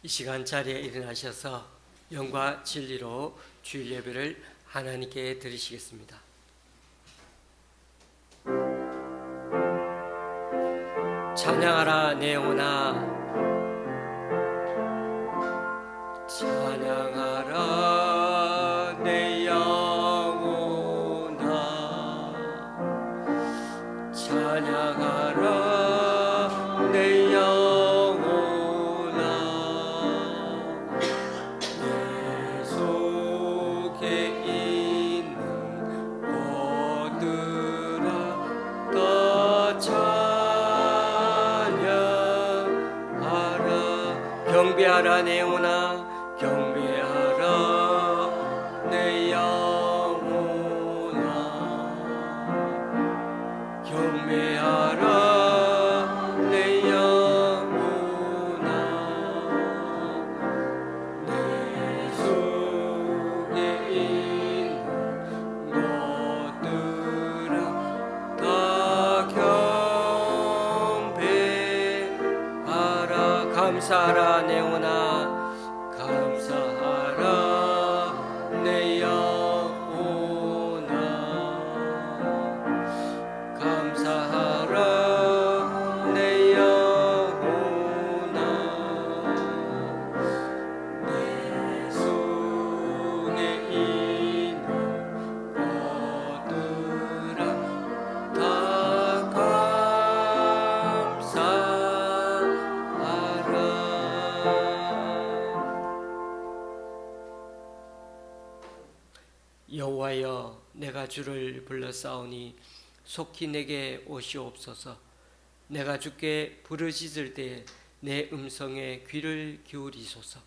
이 시간 자리에 일어나셔서 영과 진리로 주일 예배를 하나님께 드리시겠습니다. 찬양하라 내 영혼아, 찬양하라 내 영혼아, 찬양하라 내 영혼아, 내 속에 있는 것들아 다 찬양하라. 경배하라 내 영혼아, 경배하라 내 영혼아, 경배하라 내 영혼아, 내 속에 있는 것들아 다 경배하라. 감사하라 내 영혼아, 감사하라 내 영혼아, 감사하라 내 영혼아, 내 속에 있는 것들아 다 감사하라. 여호와여, 내가 주를 불러싸우니 속히 내게 오시옵소서. 내가 주께 부르짖을 때 내 음성에 귀를 기울이소서.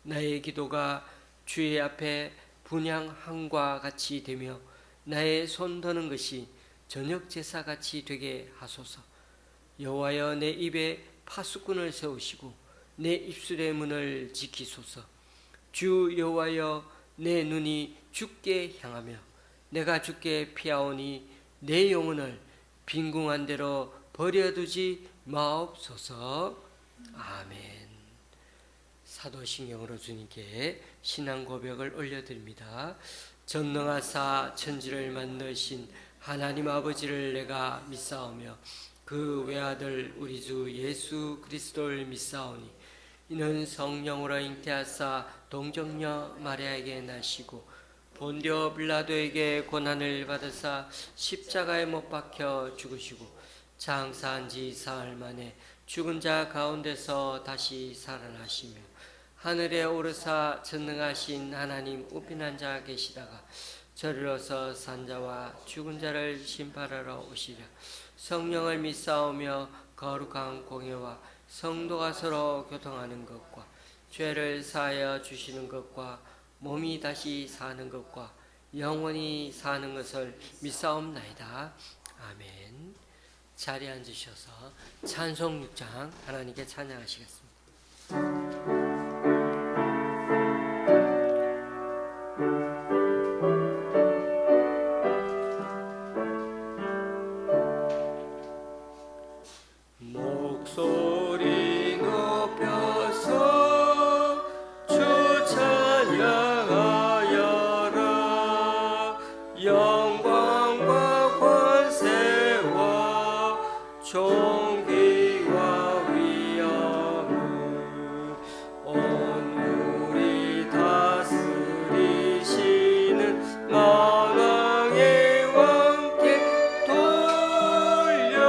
나의 기도가 주의 앞에 분향함과 같이 되며 나의 손 드는 것이 저녁 제사같이 되게 하소서. 여호와여, 내 입에 파수꾼을 세우시고 내 입술의 문을 지키소서. 주 여호와여, 내 눈이 주께 향하며 내가 주께 피하오니 내 영혼을 빈궁한 대로 버려두지 마옵소서. 아멘. 사도신경으로 주님께 신앙 고백을 올려드립니다. 전능하사 천지를 만드신 하나님 아버지를 내가 믿사오며 그 외아들 우리 주 예수 그리스도를 믿사오니 이는 성령으로 잉태하사 동정녀 마리아에게 나시고 본디오 빌라도에게 고난을 받으사 십자가에 못 박혀 죽으시고 장사한 지 사흘 만에 죽은 자 가운데서 다시 살아나시며 하늘에 오르사 전능하신 하나님 우편한 자 계시다가 저리로서 산 자와 죽은 자를 심판하러 오시랴. 성령을 믿사오며 거룩한 공예와 성도가 서로 교통하는 것과 죄를 사하여 주시는 것과 몸이 다시 사는 것과 영원히 사는 것을 믿사옵나이다. 아멘. 자리에 앉으셔서 찬송 6장 하나님께 찬양하시겠습니다. 목소리 높여서 주 찬양하여라. 영광과 권세와 존귀와 위엄을 온물이 다스리시는 만왕의 왕께 돌려라.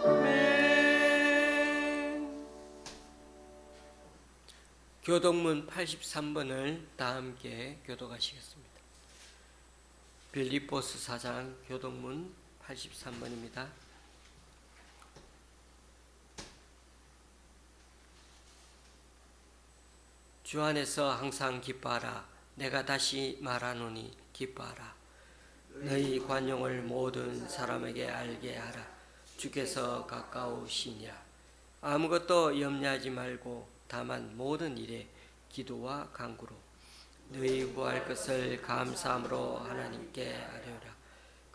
아멘. 교독문 83번을 다 함께 교독하시겠습니다. 빌립보스 4장 교독문 83번입니다. 주 안에서 항상 기뻐하라. 내가 다시 말하노니 기뻐하라. 너희 관용을 모든 사람에게 알게 하라. 주께서 가까우시니라. 아무것도 염려하지 말고 다만 모든 일에 기도와 간구로 너희 구할 것을 감사함으로 하나님께 아뢰라.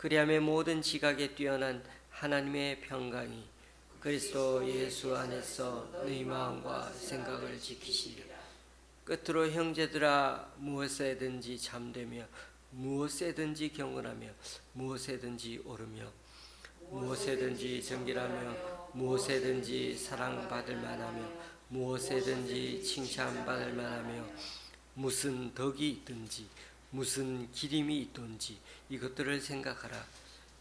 그리하며 모든 지각에 뛰어난 하나님의 평강이 그리스도 예수 안에서 너희 마음과 생각을 지키시리라. 끝으로 형제들아, 무엇에든지 잠되며 무엇에든지 경건하며 무엇에든지 오르며 무엇에든지 정결하며 무엇에든지 사랑받을 만하며 무엇에든지 칭찬받을 만하며 무슨 덕이 있든지 무슨 기림이 있든지 이것들을 생각하라.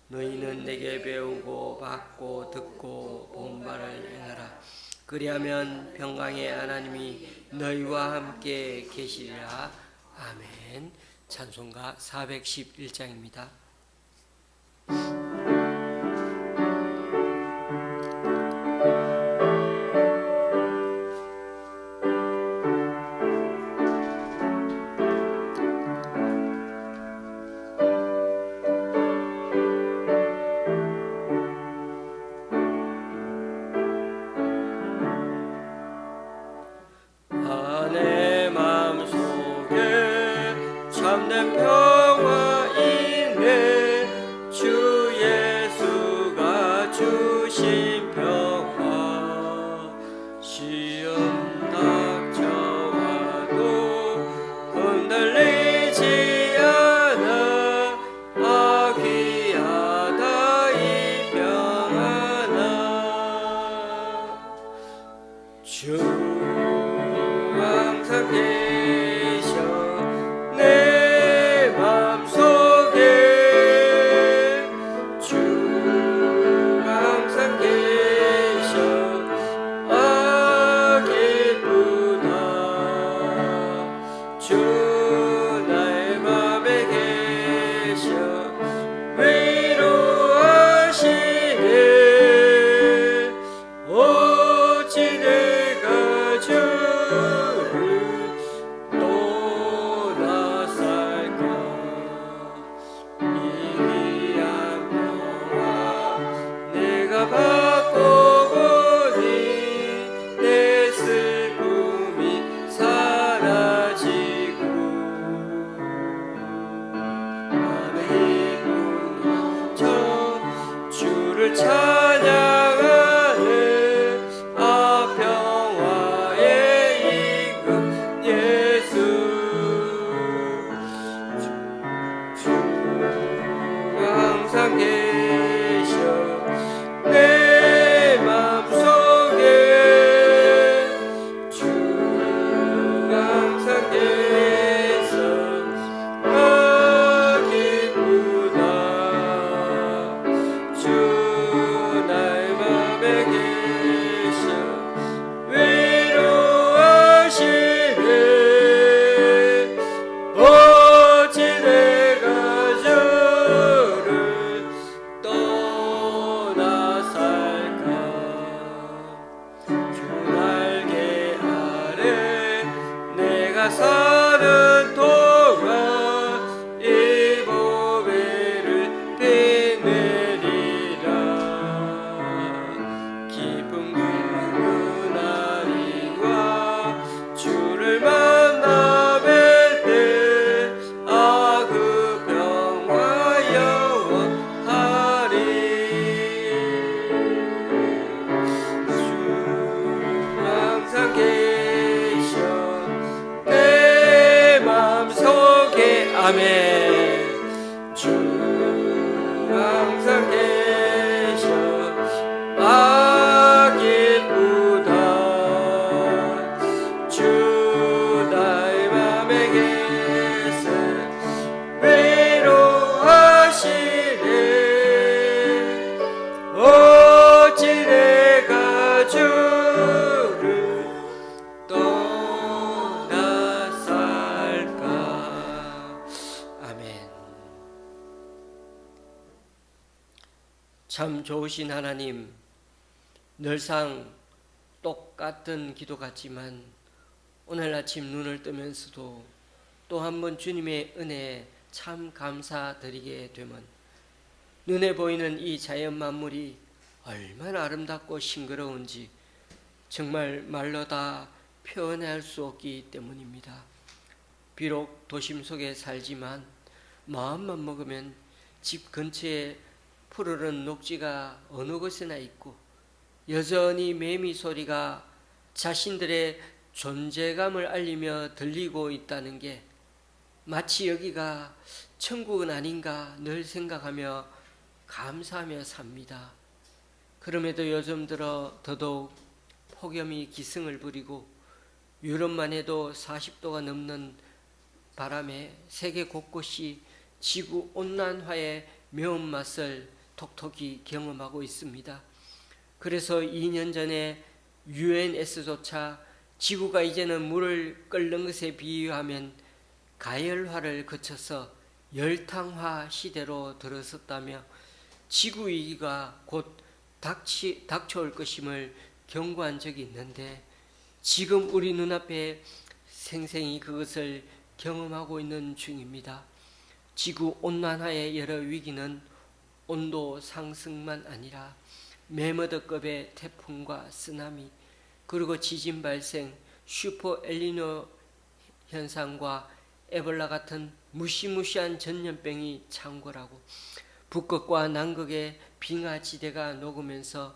너희는 내게 배우고 받고 듣고 본 바를 행하라. 그리하면 평강의 하나님이 너희와 함께 계시리라. 아멘. 찬송가 411장입니다. 내 마음속에 참된 평화 있네. 주 예수가 주신 평화. 시험 닥쳐와도 흔들리지 않아. 아 귀하다 이 평안아. 주 항상 계셔 내 맘속에. 주 항상 계셔 아 기쁘다. 주 나의 맘에 계셔 위로하시네. 어찌 내가 주를 떠나 살까. 이 귀한 평화 내가 받고 보니 내 슬픔이 사라지고 맘의 기쁨 넘쳐 주를 찬양하네. 아 평화의 임금 예수. 주 항상 계셔 내 맘속에. 주 항상 계셔 아 기쁘다. 주 나의 맘에 계셔 위로하시네. 어찌 내가 주를 떠나 살까. 주 날개 아래 내가 사는 동안 이 보배를 빛내리라. 기쁨 그날이와 주를 만나 뵐 때 아 그 평화 영원하리. 주 항상 계셔 내 맘속에. 아멘. 주 항상 계셔 아 기쁘다. 주 나의 맘에 계세 위로하시네. 어찌 내가 주를 떠나 살까. 아멘. 참 좋으신 하나님, 늘상 똑같은 기도 같지만 오늘 아침 눈을 뜨면서도 또 한 번 주님의 은혜에 참 감사드리게 되면 눈에 보이는 이 자연 만물이 얼마나 아름답고 싱그러운지 정말 말로 다 표현할 수 없기 때문입니다. 비록 도심 속에 살지만 마음만 먹으면 집 근처에 푸르른 녹지가 어느 곳에나 있고 여전히 매미 소리가 자신들의 존재감을 알리며 들리고 있다는 게 마치 여기가 천국은 아닌가 늘 생각하며 감사하며 삽니다. 그럼에도 요즘 들어 더더욱 폭염이 기승을 부리고 유럽만 해도 40도가 넘는 바람에 세계 곳곳이 지구 온난화의 매운맛을 톡톡히 경험하고 있습니다. 그래서 2년 전에 UNS조차 지구가 이제는 물을 끓는 것에 비유하면 가열화를 거쳐서 열탕화 시대로 들어섰다며 지구위기가 곧 닥쳐올 것임을 경고한 적이 있는데 지금 우리 눈앞에 생생히 그것을 경험하고 있는 중입니다. 지구 온난화의 여러 위기는 온도 상승만 아니라 매머드급의 태풍과 쓰나미, 그리고 지진 발생, 슈퍼 엘니뇨 현상과 에볼라 같은 무시무시한 전염병이 창궐하고 북극과 남극의 빙하지대가 녹으면서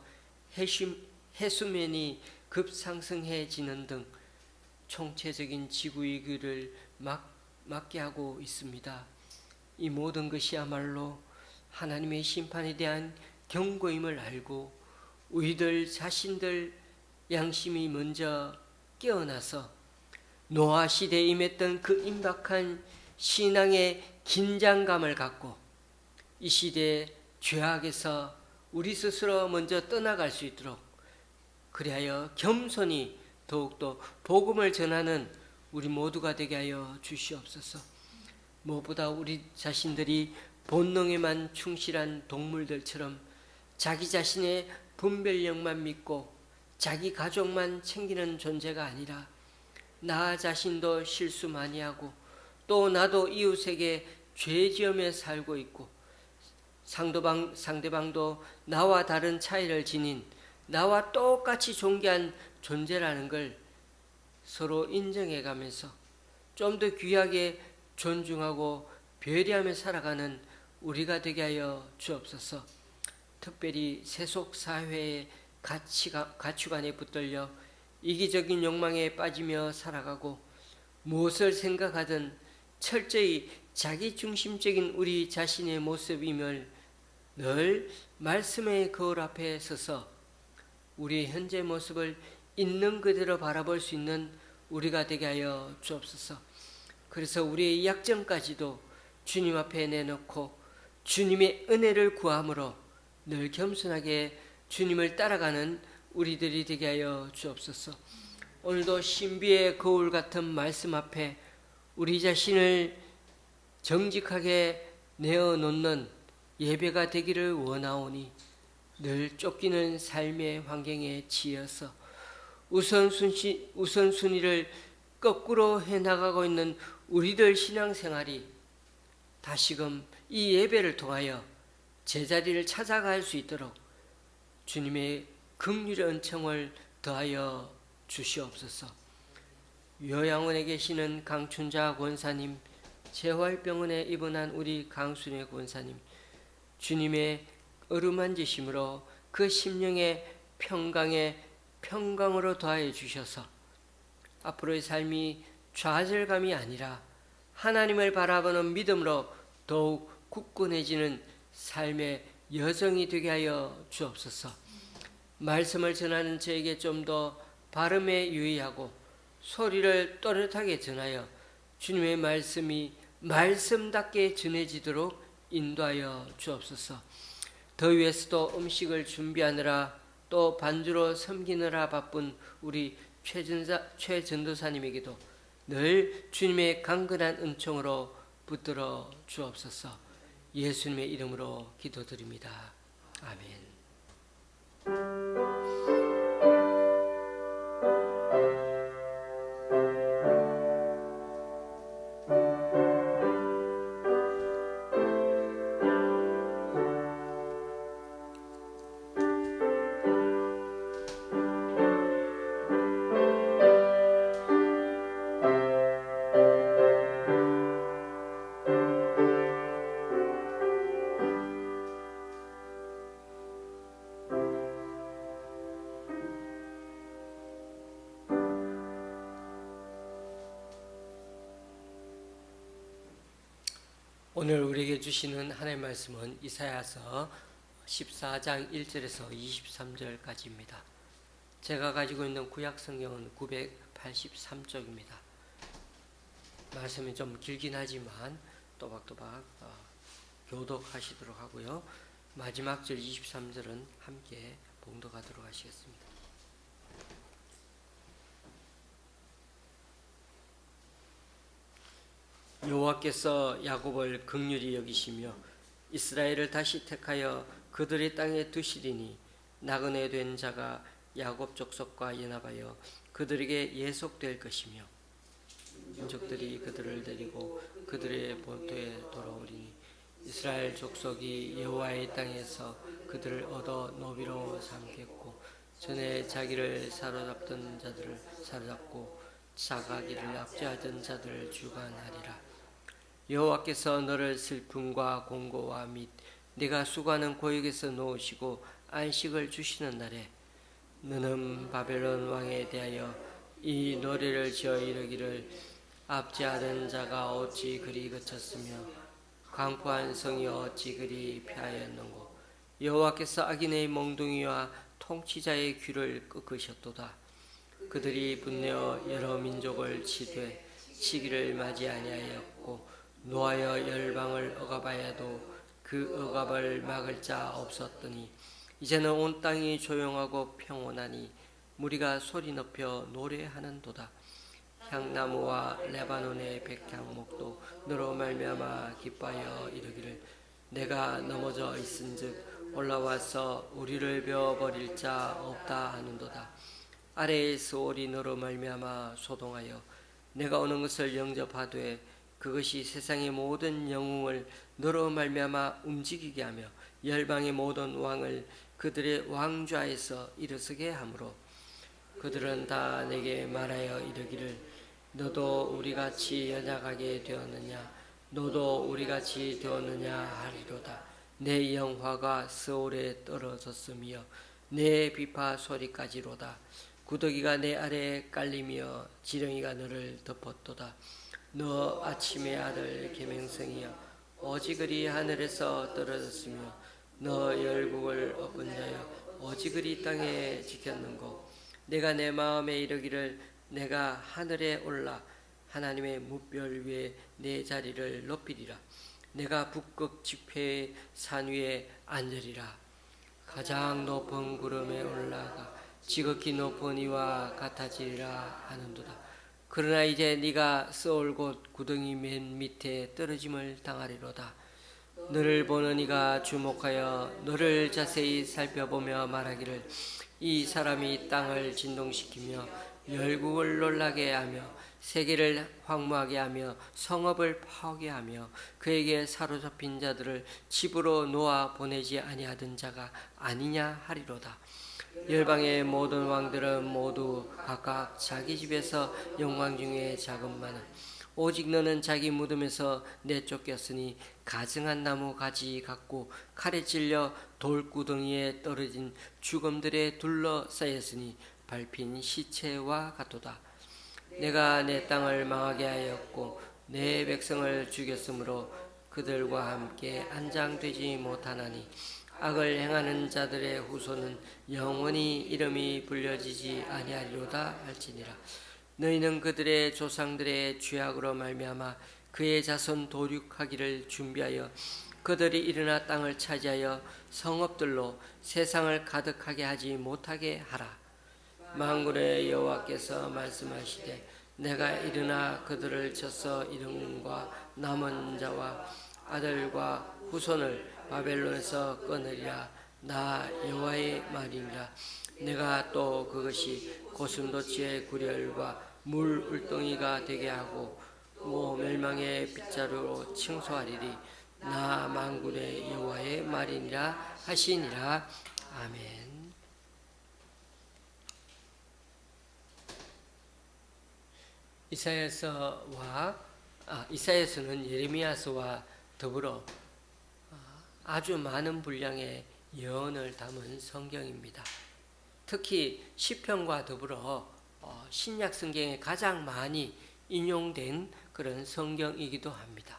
해수면이 급상승해지는 등 총체적인 지구위기를 맞게 하고 있습니다. 이 모든 것이야말로 하나님의 심판에 대한 경고임을 알고 우리들 자신들 양심이 먼저 깨어나서 노아 시대에 임했던 그 임박한 신앙의 긴장감을 갖고 이 시대의 죄악에서 우리 스스로 먼저 떠나갈 수 있도록 그리하여 겸손히 더욱더 복음을 전하는 우리 모두가 되게 하여 주시옵소서. 무엇보다 우리 자신들이 본능에만 충실한 동물들처럼 자기 자신의 분별력만 믿고 자기 가족만 챙기는 존재가 아니라 나 자신도 실수 많이 하고 또 나도 이웃에게 죄 지으며 살고 있고 상대방도 나와 다른 차이를 지닌 나와 똑같이 존귀한 존재라는 걸 서로 인정해가면서 좀 더 귀하게 존중하고 배려하며 살아가는 우리가 되게 하여 주옵소서. 특별히 세속사회의 가치관에 붙들려 이기적인 욕망에 빠지며 살아가고 무엇을 생각하든 철저히 자기중심적인 우리 자신의 모습임을 늘 말씀의 거울 앞에 서서 우리의 현재 모습을 있는 그대로 바라볼 수 있는 우리가 되게 하여 주옵소서. 그래서 우리의 약점까지도 주님 앞에 내놓고 주님의 은혜를 구함으로 늘 겸손하게 주님을 따라가는 우리들이 되게 하여 주옵소서. 오늘도 신비의 거울 같은 말씀 앞에 우리 자신을 정직하게 내어놓는 예배가 되기를 원하오니 늘 쫓기는 삶의 환경에 치여서 우선순위를 거꾸로 해나가고 있는 우리들 신앙생활이 다시금 이 예배를 통하여 제자리를 찾아갈 수 있도록 주님의 긍휼의 은총을 더하여 주시옵소서. 요양원에 계시는 강춘자 권사님, 재활병원에 입원한 우리 강순혜 권사님, 주님의 어루만지심으로 그 심령의 평강으로 더하여 주셔서 앞으로의 삶이 좌절감이 아니라 하나님을 바라보는 믿음으로 더욱 굳건해지는 삶의 여정이 되게 하여 주옵소서. 말씀을 전하는 저에게 좀 더 발음에 유의하고 소리를 또렷하게 전하여 주님의 말씀이 말씀답게 전해지도록 인도하여 주옵소서. 더위에서도 음식을 준비하느라 또 반주로 섬기느라 바쁜 우리 최전도사님에게도 늘 주님의 강건한 은총으로 붙들어 주옵소서. 예수님의 이름으로 기도드립니다. 아멘. 오늘 우리에게 주시는 하나님의 말씀은 이사야서 14장 1절에서 23절까지입니다. 제가 가지고 있는 구약 성경은 983쪽입니다. 말씀이 좀 길긴 하지만 또박또박 교독하시도록 하고요. 마지막 절 23절은 함께 봉독하도록 하시겠습니다. 여호와께서 야곱을 긍휼히 여기시며 이스라엘을 다시 택하여 그들의 땅에 두시리니 나그네 된 자가 야곱 족속과 연합하여 그들에게 예속될 것이며 민족들이 그들을 데리고 그들의 본토에 돌아오리니 이스라엘 족속이 여호와의 땅에서 그들을 얻어 노비로 삼겠고 전에 자기를 사로잡던 자들을 사로잡고 사가기를 압제하던 자들을 주관하리라. 여호와께서 너를 슬픔과 공고와 및 네가 수고하는 고역에서 놓으시고 안식을 주시는 날에 너는 바벨론 왕에 대하여 이 노래를 지어 이르기를 압제하던 자가 어찌 그리 그쳤으며 강포한 성이 어찌 그리 패하였는고. 여호와께서 악인의 몽둥이와 통치자의 귀를 꺾으셨도다. 그들이 분내어 여러 민족을 치되 시기를 맞이 아니하였고 노하여 열방을 억압하여도 그 억압을 막을 자 없었더니 이제는 온 땅이 조용하고 평온하니 무리가 소리 높여 노래하는도다. 향나무와 레바논의 백향목도 너로 말미암아 기뻐하여 이르기를 내가 넘어져 있은즉 올라와서 우리를 베어버릴 자 없다 하는도다. 아래의 스올이 너로 말미암아 소동하여 내가 오는 것을 영접하되 그것이 세상의 모든 영웅을 너로 말미암아 움직이게 하며 열방의 모든 왕을 그들의 왕좌에서 일어서게 하므로 그들은 다 내게 말하여 이르기를 너도 우리같이 연약하게 되었느냐 너도 우리같이 되었느냐 하리로다. 내 영화가 스올에 떨어졌으며 내 비파 소리까지로다. 구더기가 내 아래에 깔리며 지렁이가 너를 덮었도다. 너 아침의 아들 계명성이여 어찌그리 하늘에서 떨어졌으며 너 열국을 엎은 자여 어찌그리 땅에 지켰는고. 내가 내 마음에 이르기를 내가 하늘에 올라 하나님의 무별 위에 내 자리를 높이리라. 내가 북극 지폐의 산 위에 앉으리라. 가장 높은 구름에 올라가 지극히 높은 이와 같아지리라 하는도다. 그러나 이제 네가 스올 곧 구덩이 맨 밑에 떨어짐을 당하리로다. 너를 보는 이가 주목하여 너를 자세히 살펴보며 말하기를 이 사람이 땅을 진동시키며 열국을 놀라게 하며 세계를 황무하게 하며 성읍을 파괴하며 그에게 사로잡힌 자들을 집으로 놓아 보내지 아니하던 자가 아니냐 하리로다. 열방의 모든 왕들은 모두 각각 자기 집에서 영광 중에 자금만은 오직 너는 자기 무덤에서 내쫓겼으니 가증한 나무 가지 같고 칼에 찔려 돌구덩이에 떨어진 죽음들에 둘러싸였으니 밟힌 시체와 같도다. 내가 내 땅을 망하게 하였고 내 백성을 죽였으므로 그들과 함께 한장되지 못하나니 악을 행하는 자들의 후손은 영원히 이름이 불려지지 아니하리로다 할지니라. 너희는 그들의 조상들의 죄악으로 말미암아 그의 자손 도륙하기를 준비하여 그들이 일어나 땅을 차지하여 성읍들로 세상을 가득하게 하지 못하게 하라. 만군의 여호와께서 말씀하시되 내가 일어나 그들을 쳐서 이름과 남은 자와 아들과 후손을 바벨론에서 끊으리라. 나 여호와의 말이니라. 내가 또 그것이 고슴도치의 구렬과 물 울덩이가 되게 하고 멸망의 빗자루로 칭소하리리. 나 만군의 여호와의 말이니라 하시니라. 아멘. 이사야서는 예레미야서와 더불어 아주 많은 분량의 예언을 담은 성경입니다. 특히 시편과 더불어 신약 성경에 가장 많이 인용된 그런 성경이기도 합니다.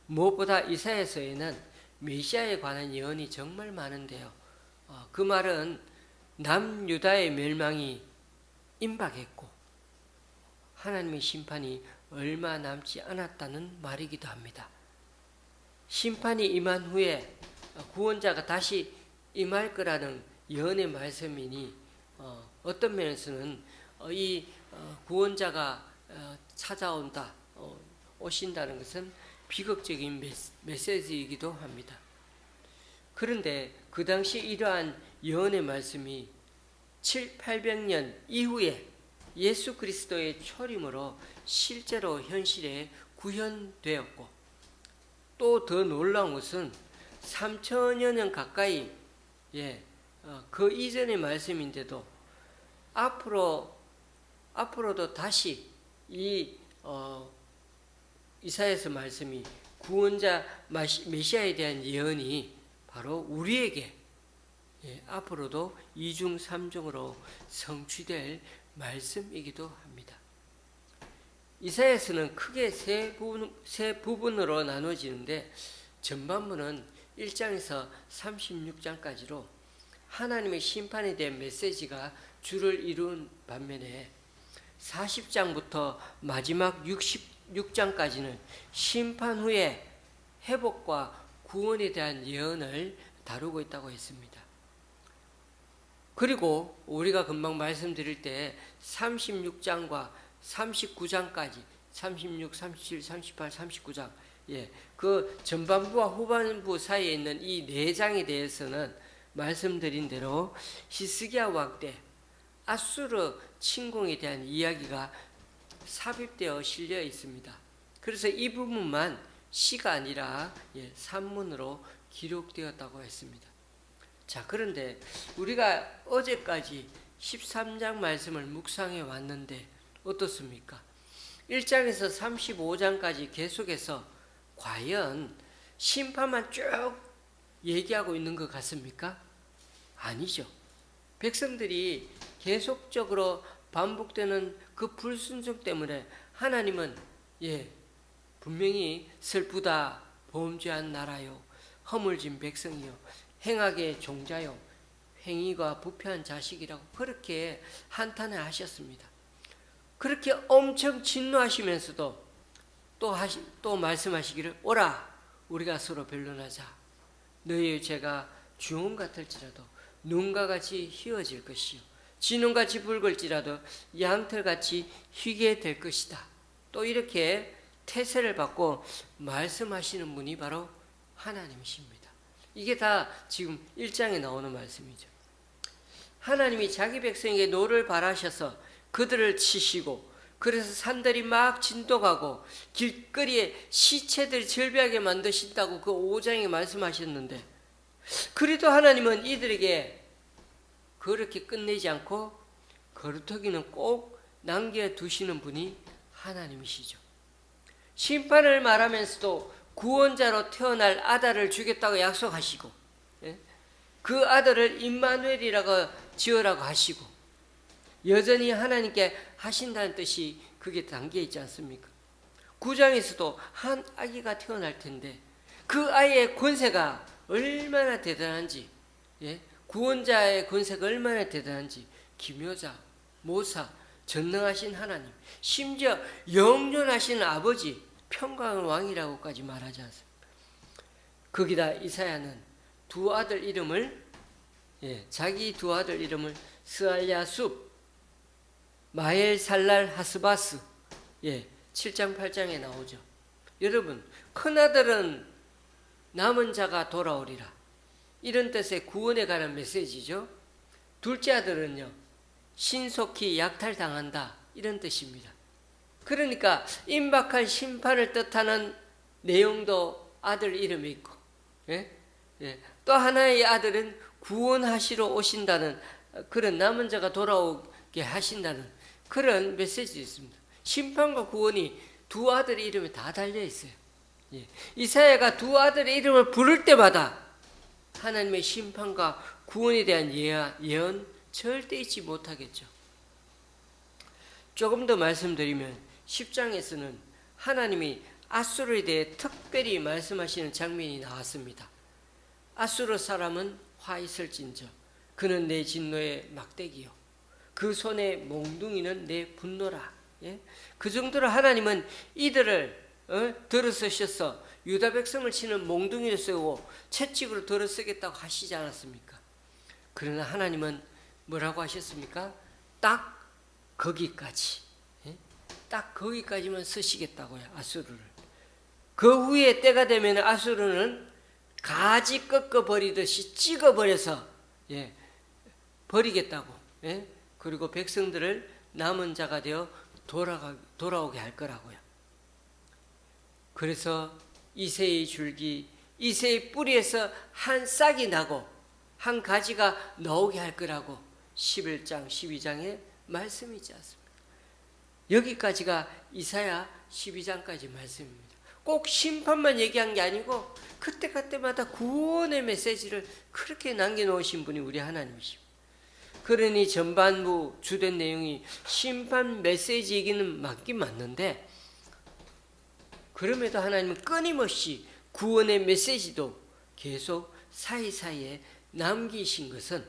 무엇보다 이사야서에는 메시아에 관한 예언이 정말 많은데요. 그 말은 남유다의 멸망이 임박했고 하나님의 심판이 얼마 남지 않았다는 말이기도 합니다. 심판이 임한 후에 구원자가 다시 임할 거라는 예언의 말씀이니 어떤 면에서는 이 구원자가 찾아온다, 오신다는 것은 비극적인 메시지이기도 합니다. 그런데 그 당시 이러한 예언의 말씀이 700~800년 이후에 예수 그리스도의 초림으로 실제로 현실에 구현되었고, 또 더 놀라운 것은 3000여 년 가까이 그 이전의 말씀인데도 앞으로도 다시 이 이사야서 말씀이 구원자 메시아에 대한 예언이 바로 우리에게 앞으로도 이중삼중으로 성취될 말씀이기도 합니다. 이사야서는 크게 세 부분으로 나눠지는데, 전반부는 1장에서 36장까지로 하나님의 심판에 대한 메시지가 주를 이룬 반면에 40장부터 마지막 66장까지는 심판 후에 회복과 구원에 대한 예언을 다루고 있다고 했습니다. 그리고 우리가 금방 말씀드릴 때 36장과 39장까지 36, 37, 38, 39장 그 전반부와 후반부 사이에 있는 이 네 장에 대해서는 말씀드린 대로 히스기야 왕 때 아수르 침공에 대한 이야기가 삽입되어 실려 있습니다. 그래서 이 부분만 시가 아니라 산문으로 기록되었다고 했습니다. 자, 그런데 우리가 어제까지 13장 말씀을 묵상해 왔는데 어떻습니까? 1장에서 35장까지 계속해서 과연 심판만 쭉 얘기하고 있는 것 같습니까? 아니죠. 백성들이 계속적으로 반복되는 그 불순종 때문에 하나님은 분명히 슬프다, 범죄한 나라요, 허물진 백성이요, 행악의 종자요, 행위가 부패한 자식이라고 그렇게 한탄을 하셨습니다. 그렇게 엄청 진노하시면서도 또 말씀하시기를, 오라 우리가 서로 변론하자. 너희의 죄가 주홍 같을지라도 눈과 같이 희어질 것이요 진홍같이 붉을지라도 양털같이 희게 될 것이다. 또 이렇게 태세를 받고 말씀하시는 분이 바로 하나님이십니다. 이게 다 지금 1장에 나오는 말씀이죠. 하나님이 자기 백성에게 노를 바라셔서 그들을 치시고, 그래서 산들이 막 진동하고 길거리에 시체들 절벽하게 만드신다고 그 5장에 말씀하셨는데, 그래도 하나님은 이들에게 그렇게 끝내지 않고 거루터기는 꼭 남겨두시는 분이 하나님이시죠. 심판을 말하면서도 구원자로 태어날 아들을 주겠다고 약속하시고, 그 아들을 임마누엘이라고 지으라고 하시고, 여전히 하나님께 하신다는 뜻이 그게 담겨 있지 않습니까? 9장에서도 한 아기가 태어날 텐데 그 아이의 권세가 얼마나 대단한지, 구원자의 권세가 얼마나 대단한지, 기묘자, 모사, 전능하신 하나님, 심지어 영존하신 아버지, 평강의 왕이라고까지 말하지 않습니까? 거기다 이사야는 두 아들 이름을, 자기 두 아들 이름을 스알야숲, 마헬살랄 하스바스, 7장 8장에 나오죠. 여러분, 큰아들은 남은 자가 돌아오리라, 이런 뜻의 구원에 관한 메시지죠. 둘째 아들은요, 신속히 약탈당한다, 이런 뜻입니다. 그러니까 임박한 심판을 뜻하는 내용도 아들 이름이 있고, 또 하나의 아들은 구원하시러 오신다는, 그런 남은 자가 돌아오게 하신다는 그런 메시지도 있습니다. 심판과 구원이 두 아들의 이름에 다 달려 있어요. 이사야가 두 아들의 이름을 부를 때마다 하나님의 심판과 구원에 대한 예언 절대 잊지 못하겠죠. 조금 더 말씀드리면 10장에서는 하나님이 아수르에 대해 특별히 말씀하시는 장면이 나왔습니다. 아수르 사람은 화 있을진저 그는 내 진노의 막대기요 그 손의 몽둥이는 내 분노라. 예? 그 정도로 하나님은 이들을 들어서셔서 유다 백성을 치는 몽둥이를 쓰고 채찍으로 들어쓰겠다고 하시지 않았습니까? 그러나 하나님은 뭐라고 하셨습니까? 딱 거기까지, 딱 거기까지만 쓰시겠다고요. 아수르를. 그 후에 때가 되면 아수르는 가지 꺾어 버리듯이 찍어 버려서 버리겠다고. 그리고 백성들을 남은 자가 되어 돌아오게 할 거라고요. 그래서 이새의 줄기, 이새의 뿌리에서 한 싹이 나고 한 가지가 나오게 할 거라고 11장, 12장에 말씀이지 않습니까? 여기까지가 이사야 12장까지 말씀입니다. 꼭 심판만 얘기한 게 아니고 그때마다 구원의 메시지를 그렇게 남겨놓으신 분이 우리 하나님이십니다. 그러니 전반부 주된 내용이 심판 메시지 얘기는 맞긴 맞는데 그럼에도 하나님은 끊임없이 구원의 메시지도 계속 사이사이에 남기신 것은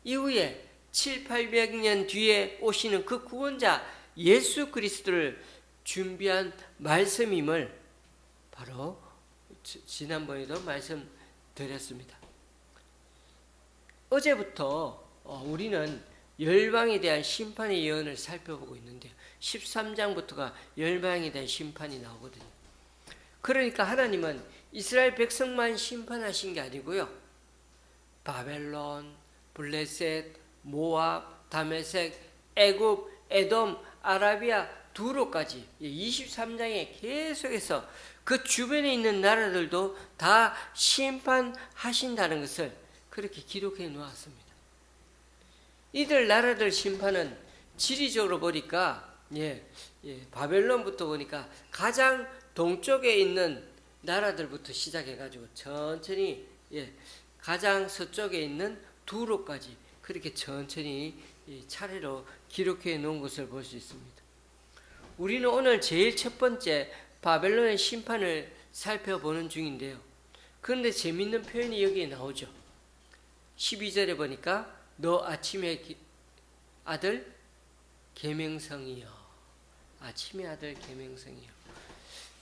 이후에 700~800년 뒤에 오시는 그 구원자 예수 그리스도를 준비한 말씀임을 바로 지난번에도 말씀드렸습니다. 어제부터 우리는 열방에 대한 심판의 예언을 살펴보고 있는데요. 13장부터가 열방에 대한 심판이 나오거든요. 그러니까 하나님은 이스라엘 백성만 심판하신 게 아니고요. 바벨론, 블레셋, 모압, 다메섹, 애굽, 에돔, 아라비아, 두로까지 23장에 계속해서 그 주변에 있는 나라들도 다 심판하신다는 것을 그렇게 기록해 놓았습니다. 이들 나라들 심판은 지리적으로 보니까 바벨론부터 보니까 가장 동쪽에 있는 나라들부터 시작해가지고 천천히 가장 서쪽에 있는 두로까지 그렇게 천천히 차례로 기록해 놓은 것을 볼 수 있습니다. 우리는 오늘 제일 첫 번째 바벨론의 심판을 살펴보는 중인데요. 그런데 재밌는 표현이 여기에 나오죠. 12절에 보니까 너 아침의 아들 계명성이여. 아침의 아들 계명성이여.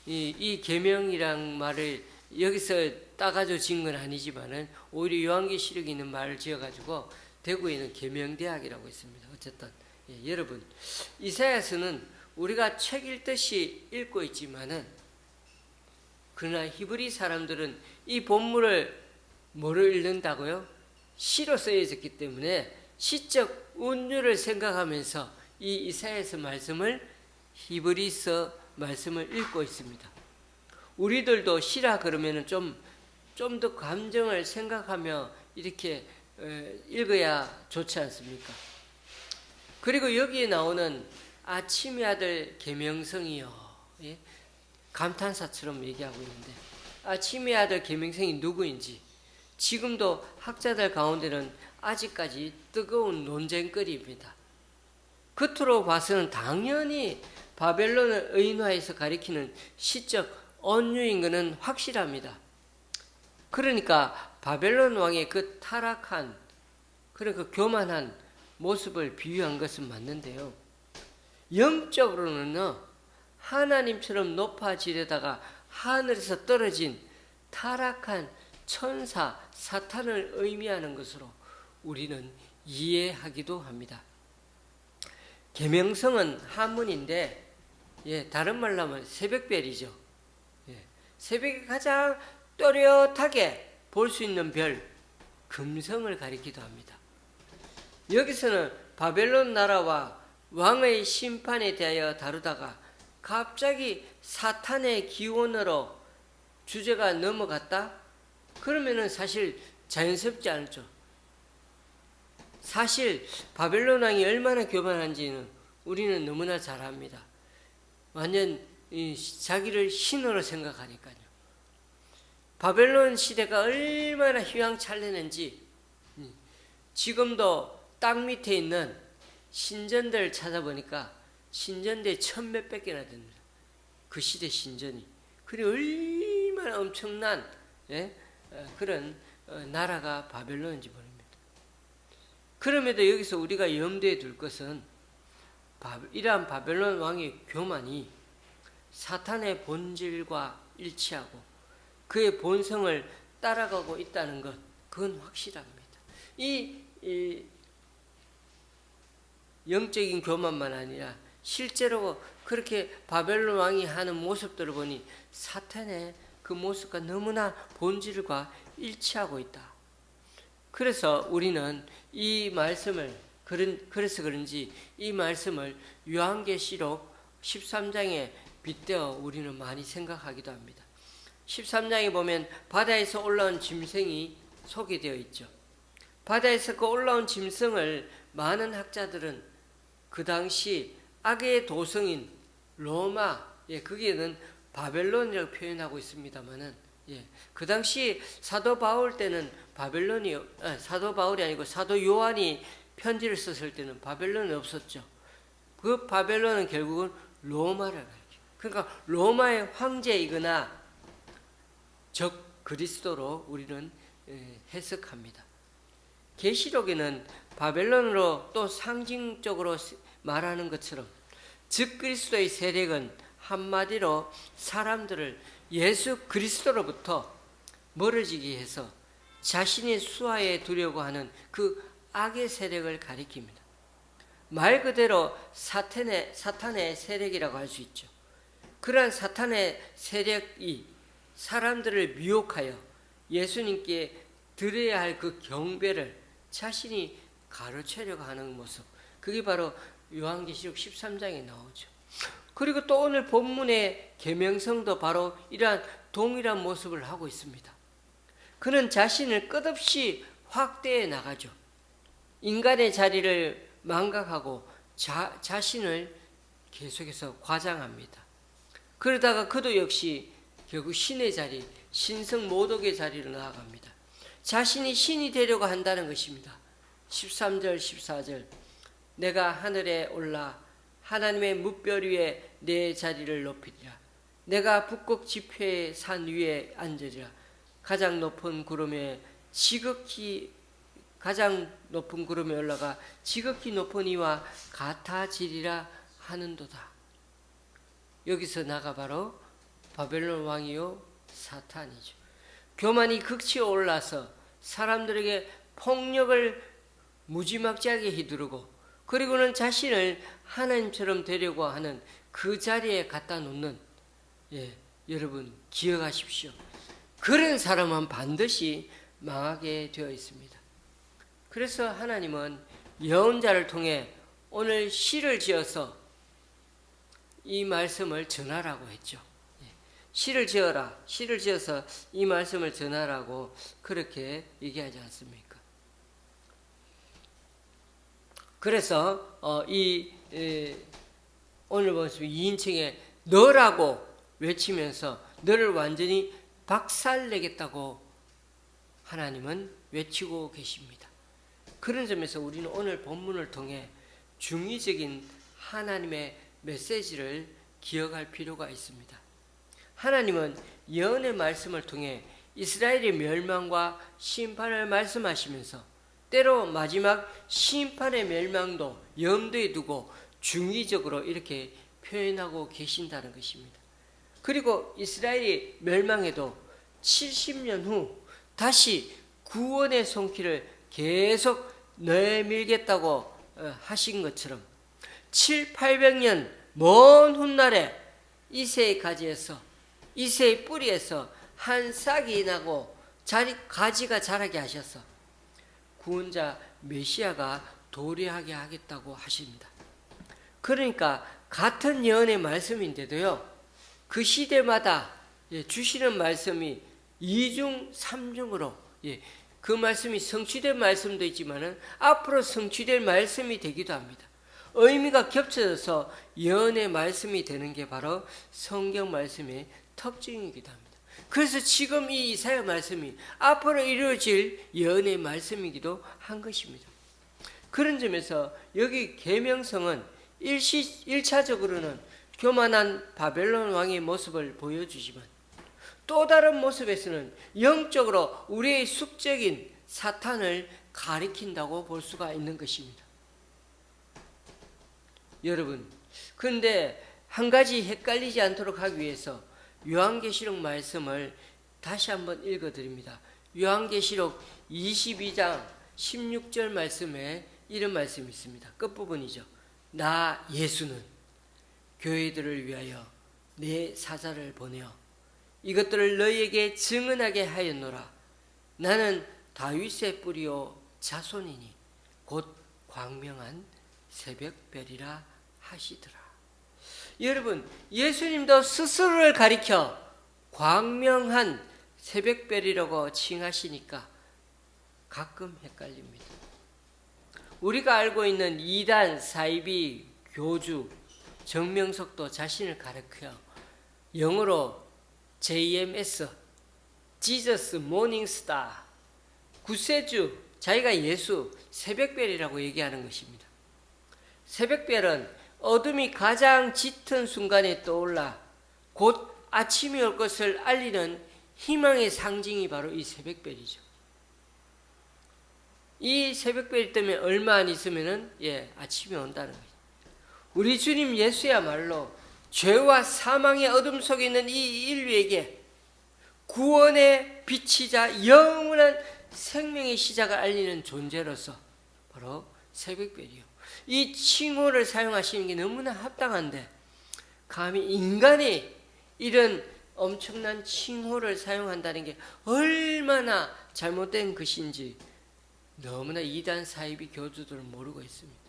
이 계명이란 말을 여기서 따가지고 지은 건 아니지만은 오히려 요한계시록에 있는 말을 지어가지고 대구에는 계명대학이라고 있습니다. 어쨌든 여러분 이사야서는 우리가 책 읽듯이 읽고 있지만은 그러나 히브리 사람들은 이 본문을 뭐를 읽는다고요? 시로 쓰여졌기 때문에 시적 운율을 생각하면서 이 이사야서 말씀을 히브리서 말씀을 읽고 있습니다. 우리들도 시라 그러면은 좀 더 감정을 생각하며 이렇게 읽어야 좋지 않습니까? 그리고 여기에 나오는 아침의 아들 계명성이요. 감탄사처럼 얘기하고 있는데 아침의 아들 계명성이 누구인지 지금도 학자들 가운데는 아직까지 뜨거운 논쟁거리입니다. 겉으로 봐서는 당연히 바벨론을 의인화해서 가리키는 시적 언유인 것은 확실합니다. 그러니까 바벨론 왕의 그 타락한 그러니까 교만한 모습을 비유한 것은 맞는데요. 영적으로는 하나님처럼 높아지려다가 하늘에서 떨어진 타락한 천사 사탄을 의미하는 것으로 우리는 이해하기도 합니다. 계명성은 한문인데 다른 말로 하면 새벽별이죠. 새벽에 가장 또렷하게 볼 수 있는 별 금성을 가리키기도 합니다. 여기서는 바벨론 나라와 왕의 심판에 대하여 다루다가 갑자기 사탄의 기원으로 주제가 넘어갔다? 그러면은 사실 자연스럽지 않죠. 사실 바벨론 왕이 얼마나 교만한지는 우리는 너무나 잘 압니다. 완전 자기를 신으로 생각하니까요. 바벨론 시대가 얼마나 휘황찬란한지 지금도 땅 밑에 있는 신전들을 찾아보니까 신전대 1000몇백 개나 됩니다. 그 시대 신전이. 그리고 얼마나 엄청난 그런 나라가 바벨론인지 모릅니다. 그럼에도 여기서 우리가 염두에 둘 것은 이러한 바벨론 왕의 교만이 사탄의 본질과 일치하고 그의 본성을 따라가고 있다는 것, 그건 확실합니다. 이 영적인 교만만 아니라 실제로 그렇게 바벨론 왕이 하는 모습들을 보니 사탄의 그 모습과 너무나 본질과 일치하고 있다. 그래서 우리는 이 말씀을 그래서 그런지 이 말씀을 요한계시록 13장에 빗대어 우리는 많이 생각하기도 합니다. 13장에 보면 바다에서 올라온 짐승이 소개되어 있죠. 바다에서 그 올라온 짐승을 많은 학자들은 그 당시 악의 도성인 로마, 거기에는 바벨론이라고 표현하고 있습니다만은, 그 당시 사도 바울 때는 사도 바울이 아니고 사도 요한이 편지를 썼을 때는 바벨론이 없었죠. 그 바벨론은 결국은 로마를 가리켜요. 그러니까 로마의 황제이거나 적 그리스도로 우리는 해석합니다. 계시록에는 바벨론으로 또 상징적으로 말하는 것처럼 즉 그리스도의 세력은 한마디로 사람들을 예수 그리스도로부터 멀어지게 해서 자신의 수하에 두려고 하는 그 악의 세력을 가리킵니다. 말 그대로 사탄의 세력이라고 할 수 있죠. 그러한 사탄의 세력이 사람들을 미혹하여 예수님께 드려야 할 그 경배를 자신이 가로채려고 하는 모습, 그게 바로 요한계시록 13장에 나오죠. 그리고 또 오늘 본문의 계명성도 바로 이러한 동일한 모습을 하고 있습니다. 그는 자신을 끝없이 확대해 나가죠. 인간의 자리를 망각하고 자신을 계속해서 과장합니다. 그러다가 그도 역시 결국 신의 자리, 신성 모독의 자리로 나아갑니다. 자신이 신이 되려고 한다는 것입니다. 13절 14절 내가 하늘에 올라 하나님의 무별 위에 내 자리를 높이리라. 내가 북극 지폐의 산 위에 앉으리라. 가장 높은 구름에 올라가 지극히 높은 이와 같아지리라 하는도다. 여기서 나가 바로 바벨론 왕이요 사탄이죠. 교만이 극치에 올라서 사람들에게 폭력을 무지막지하게 휘두르고 그리고는 자신을 하나님처럼 되려고 하는 그 자리에 갖다 놓는, 여러분 기억하십시오. 그런 사람은 반드시 망하게 되어 있습니다. 그래서 하나님은 예언자를 통해 오늘 시를 지어서 이 말씀을 전하라고 했죠. 시를 지어서 이 말씀을 전하라고 그렇게 얘기하지 않습니까? 그래서 오늘 보시면 2인칭에 너라고 외치면서 너를 완전히 박살내겠다고 하나님은 외치고 계십니다. 그런 점에서 우리는 오늘 본문을 통해 중의적인 하나님의 메시지를 기억할 필요가 있습니다. 하나님은 예언의 말씀을 통해 이스라엘의 멸망과 심판을 말씀하시면서 때로 마지막 심판의 멸망도 염두에 두고 중의적으로 이렇게 표현하고 계신다는 것입니다. 그리고 이스라엘이 멸망해도 70년 후 다시 구원의 손길을 계속 내밀겠다고 하신 것처럼 700~800년 먼 훗날에 이새의 가지에서 이새의 뿌리에서 한 싹이 나고 가지가 자라게 하셔서 구원자 메시아가 도래하게 하겠다고 하십니다. 그러니까 같은 예언의 말씀인데도요, 그 시대마다 주시는 말씀이 2중 3중으로 그 말씀이 성취된 말씀도 있지만은 앞으로 성취될 말씀이 되기도 합니다. 의미가 겹쳐져서 예언의 말씀이 되는 게 바로 성경 말씀의 특징이기도 합니다. 그래서 지금 이 이사야 말씀이 앞으로 이루어질 예언의 말씀이기도 한 것입니다. 그런 점에서 여기 계명성은 1차적으로는 교만한 바벨론 왕의 모습을 보여주지만 또 다른 모습에서는 영적으로 우리의 숙적인 사탄을 가리킨다고 볼 수가 있는 것입니다. 여러분, 그런데 한 가지 헷갈리지 않도록 하기 위해서 요한계시록 말씀을 다시 한번 읽어드립니다. 요한계시록 22장 16절 말씀에 이런 말씀이 있습니다. 끝부분이죠. 나 예수는 교회들을 위하여 내 사자를 보내어 이것들을 너희에게 증언하게 하였노라. 나는 다윗의 뿌리요 자손이니 곧 광명한 새벽별이라 하시더라. 여러분, 예수님도 스스로를 가리켜 광명한 새벽별이라고 칭하시니까 가끔 헷갈립니다. 우리가 알고 있는 이단, 사이비, 교주, 정명석도 자신을 가리켜 영어로 JMS, Jesus Morning Star, 구세주, 자기가 예수, 새벽별이라고 얘기하는 것입니다. 새벽별은 어둠이 가장 짙은 순간에 떠올라 곧 아침이 올 것을 알리는 희망의 상징이 바로 이 새벽별이죠. 이 새벽별 때문에 얼마 안 있으면은 아침이 온다는 거죠. 우리 주님 예수야말로 죄와 사망의 어둠 속에 있는 이 인류에게 구원의 빛이자 영원한 생명의 시작을 알리는 존재로서 바로 새벽별이요. 이 칭호를 사용하시는 게 너무나 합당한데 감히 인간이 이런 엄청난 칭호를 사용한다는 게 얼마나 잘못된 것인지 너무나 이단 사이비 교주들은 모르고 있습니다.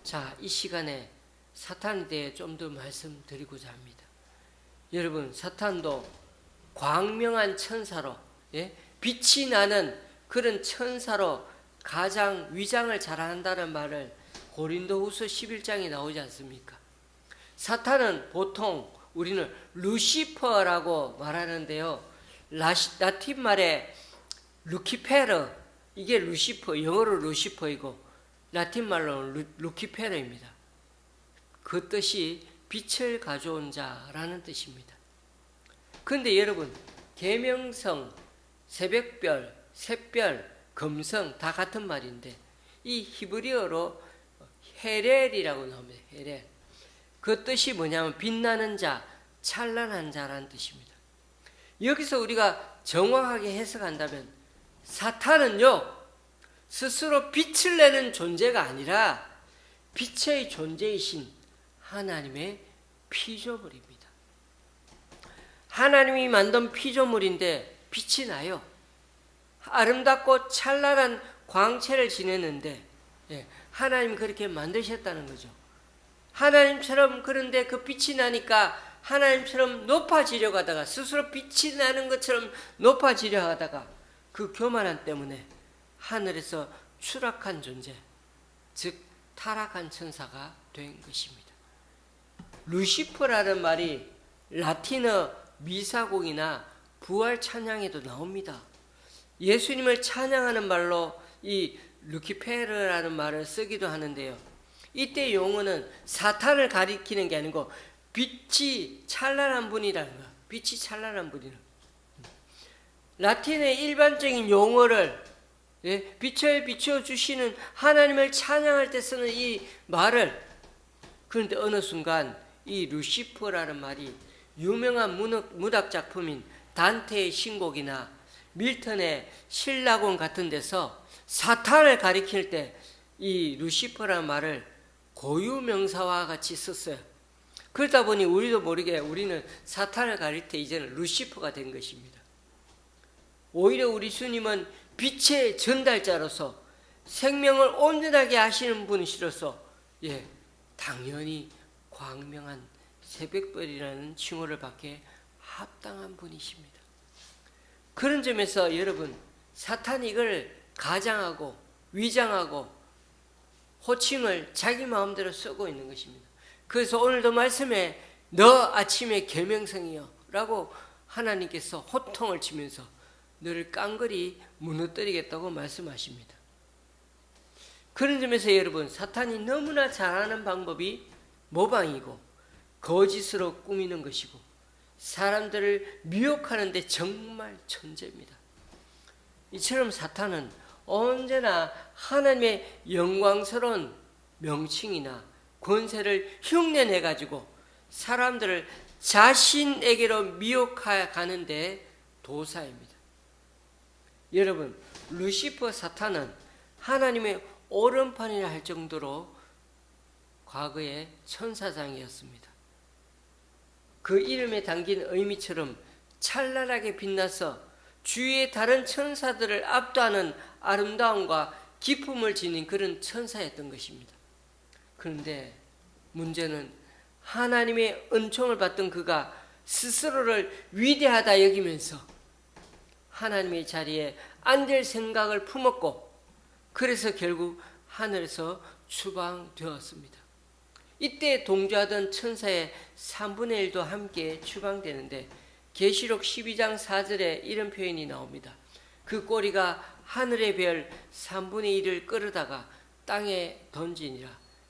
자, 이 시간에 사탄에 대해 좀 더 말씀드리고자 합니다. 여러분, 사탄도 광명한 천사로, 빛이 나는 그런 천사로 가장 위장을 잘한다는 말을 고린도후서 11장에 나오지 않습니까? 사탄은 보통 우리는 루시퍼라고 말하는데요. 라틴 말에 루키페르, 이게 루시퍼, 영어로 루시퍼이고 라틴 말로는 루키페르입니다. 그 뜻이 빛을 가져온 자라는 뜻입니다. 그런데 여러분, 계명성, 새벽별, 샛별, 금성 다 같은 말인데 이 히브리어로 헤렐이라고 나옵니다. 헤렐. 그 뜻이 뭐냐면 빛나는 자, 찬란한 자라는 뜻입니다. 여기서 우리가 정확하게 해석한다면 사탄은요 스스로 빛을 내는 존재가 아니라 빛의 존재이신 하나님의 피조물입니다. 하나님이 만든 피조물인데 빛이 나요. 아름답고 찬란한 광채를 지내는데 하나님 그렇게 만드셨다는 거죠. 하나님처럼, 그런데 그 빛이 나니까 하나님처럼 높아지려고 하다가, 스스로 빛이 나는 것처럼 높아지려 하다가 그 교만함 때문에 하늘에서 추락한 존재, 즉 타락한 천사가 된 것입니다. 루시퍼라는 말이 라틴어 미사곡이나 부활 찬양에도 나옵니다. 예수님을 찬양하는 말로 이 루키페르라는 말을 쓰기도 하는데요. 이때 용어는 사탄을 가리키는 게 아니고 빛이 찬란한 분이라는 거예요. 빛이 찬란한 분이라는 거예요. 라틴의 일반적인 용어를 빛에 비춰주시는 하나님을 찬양할 때 쓰는 이 말을, 그런데 어느 순간 이 루시퍼라는 말이 유명한 문학 작품인 단테의 신곡이나 밀턴의 신라곤 같은 데서 사탄을 가리킬 때 이 루시퍼라는 말을 고유명사와 같이 썼어요. 그러다 보니 우리도 모르게 우리는 사탄을 가릴 때 이제는 루시퍼가 된 것입니다. 오히려 우리 주님은 빛의 전달자로서 생명을 온전하게 하시는 분이시로서 당연히 광명한 새벽별이라는 칭호를 받기에 합당한 분이십니다. 그런 점에서 여러분, 사탄이 이걸 가장하고 위장하고 호칭을 자기 마음대로 쓰고 있는 것입니다. 그래서 오늘도 말씀에 너 아침의 계명성이여 라고 하나님께서 호통을 치면서 너를 깡그리 무너뜨리겠다고 말씀하십니다. 그런 점에서 여러분, 사탄이 너무나 잘하는 방법이 모방이고 거짓으로 꾸미는 것이고 사람들을 미혹하는데 정말 천재입니다. 이처럼 사탄은 언제나 하나님의 영광스러운 명칭이나 권세를 흉내내 가지고 사람들을 자신에게로 미혹하가는데 도사입니다. 여러분, 루시퍼 사탄은 하나님의 오른편이라 할 정도로 과거에 천사장이었습니다. 그 이름에 담긴 의미처럼 찬란하게 빛나서 주위의 다른 천사들을 압도하는 아름다움과 기품을 지닌 그런 천사였던 것입니다. 그런데 문제는 하나님의 은총을 받던 그가 스스로를 위대하다 여기면서 하나님의 자리에 앉을 생각을 품었고, 그래서 결국 하늘에서 추방되었습니다. 이때 동조하던 천사의 3분의 1도 함께 추방되는데 계시록 12장 4절에 이런 표현이 나옵니다. 그 꼬리가 하늘의 별 3분의 1을 끌어다가 땅에 던지니라.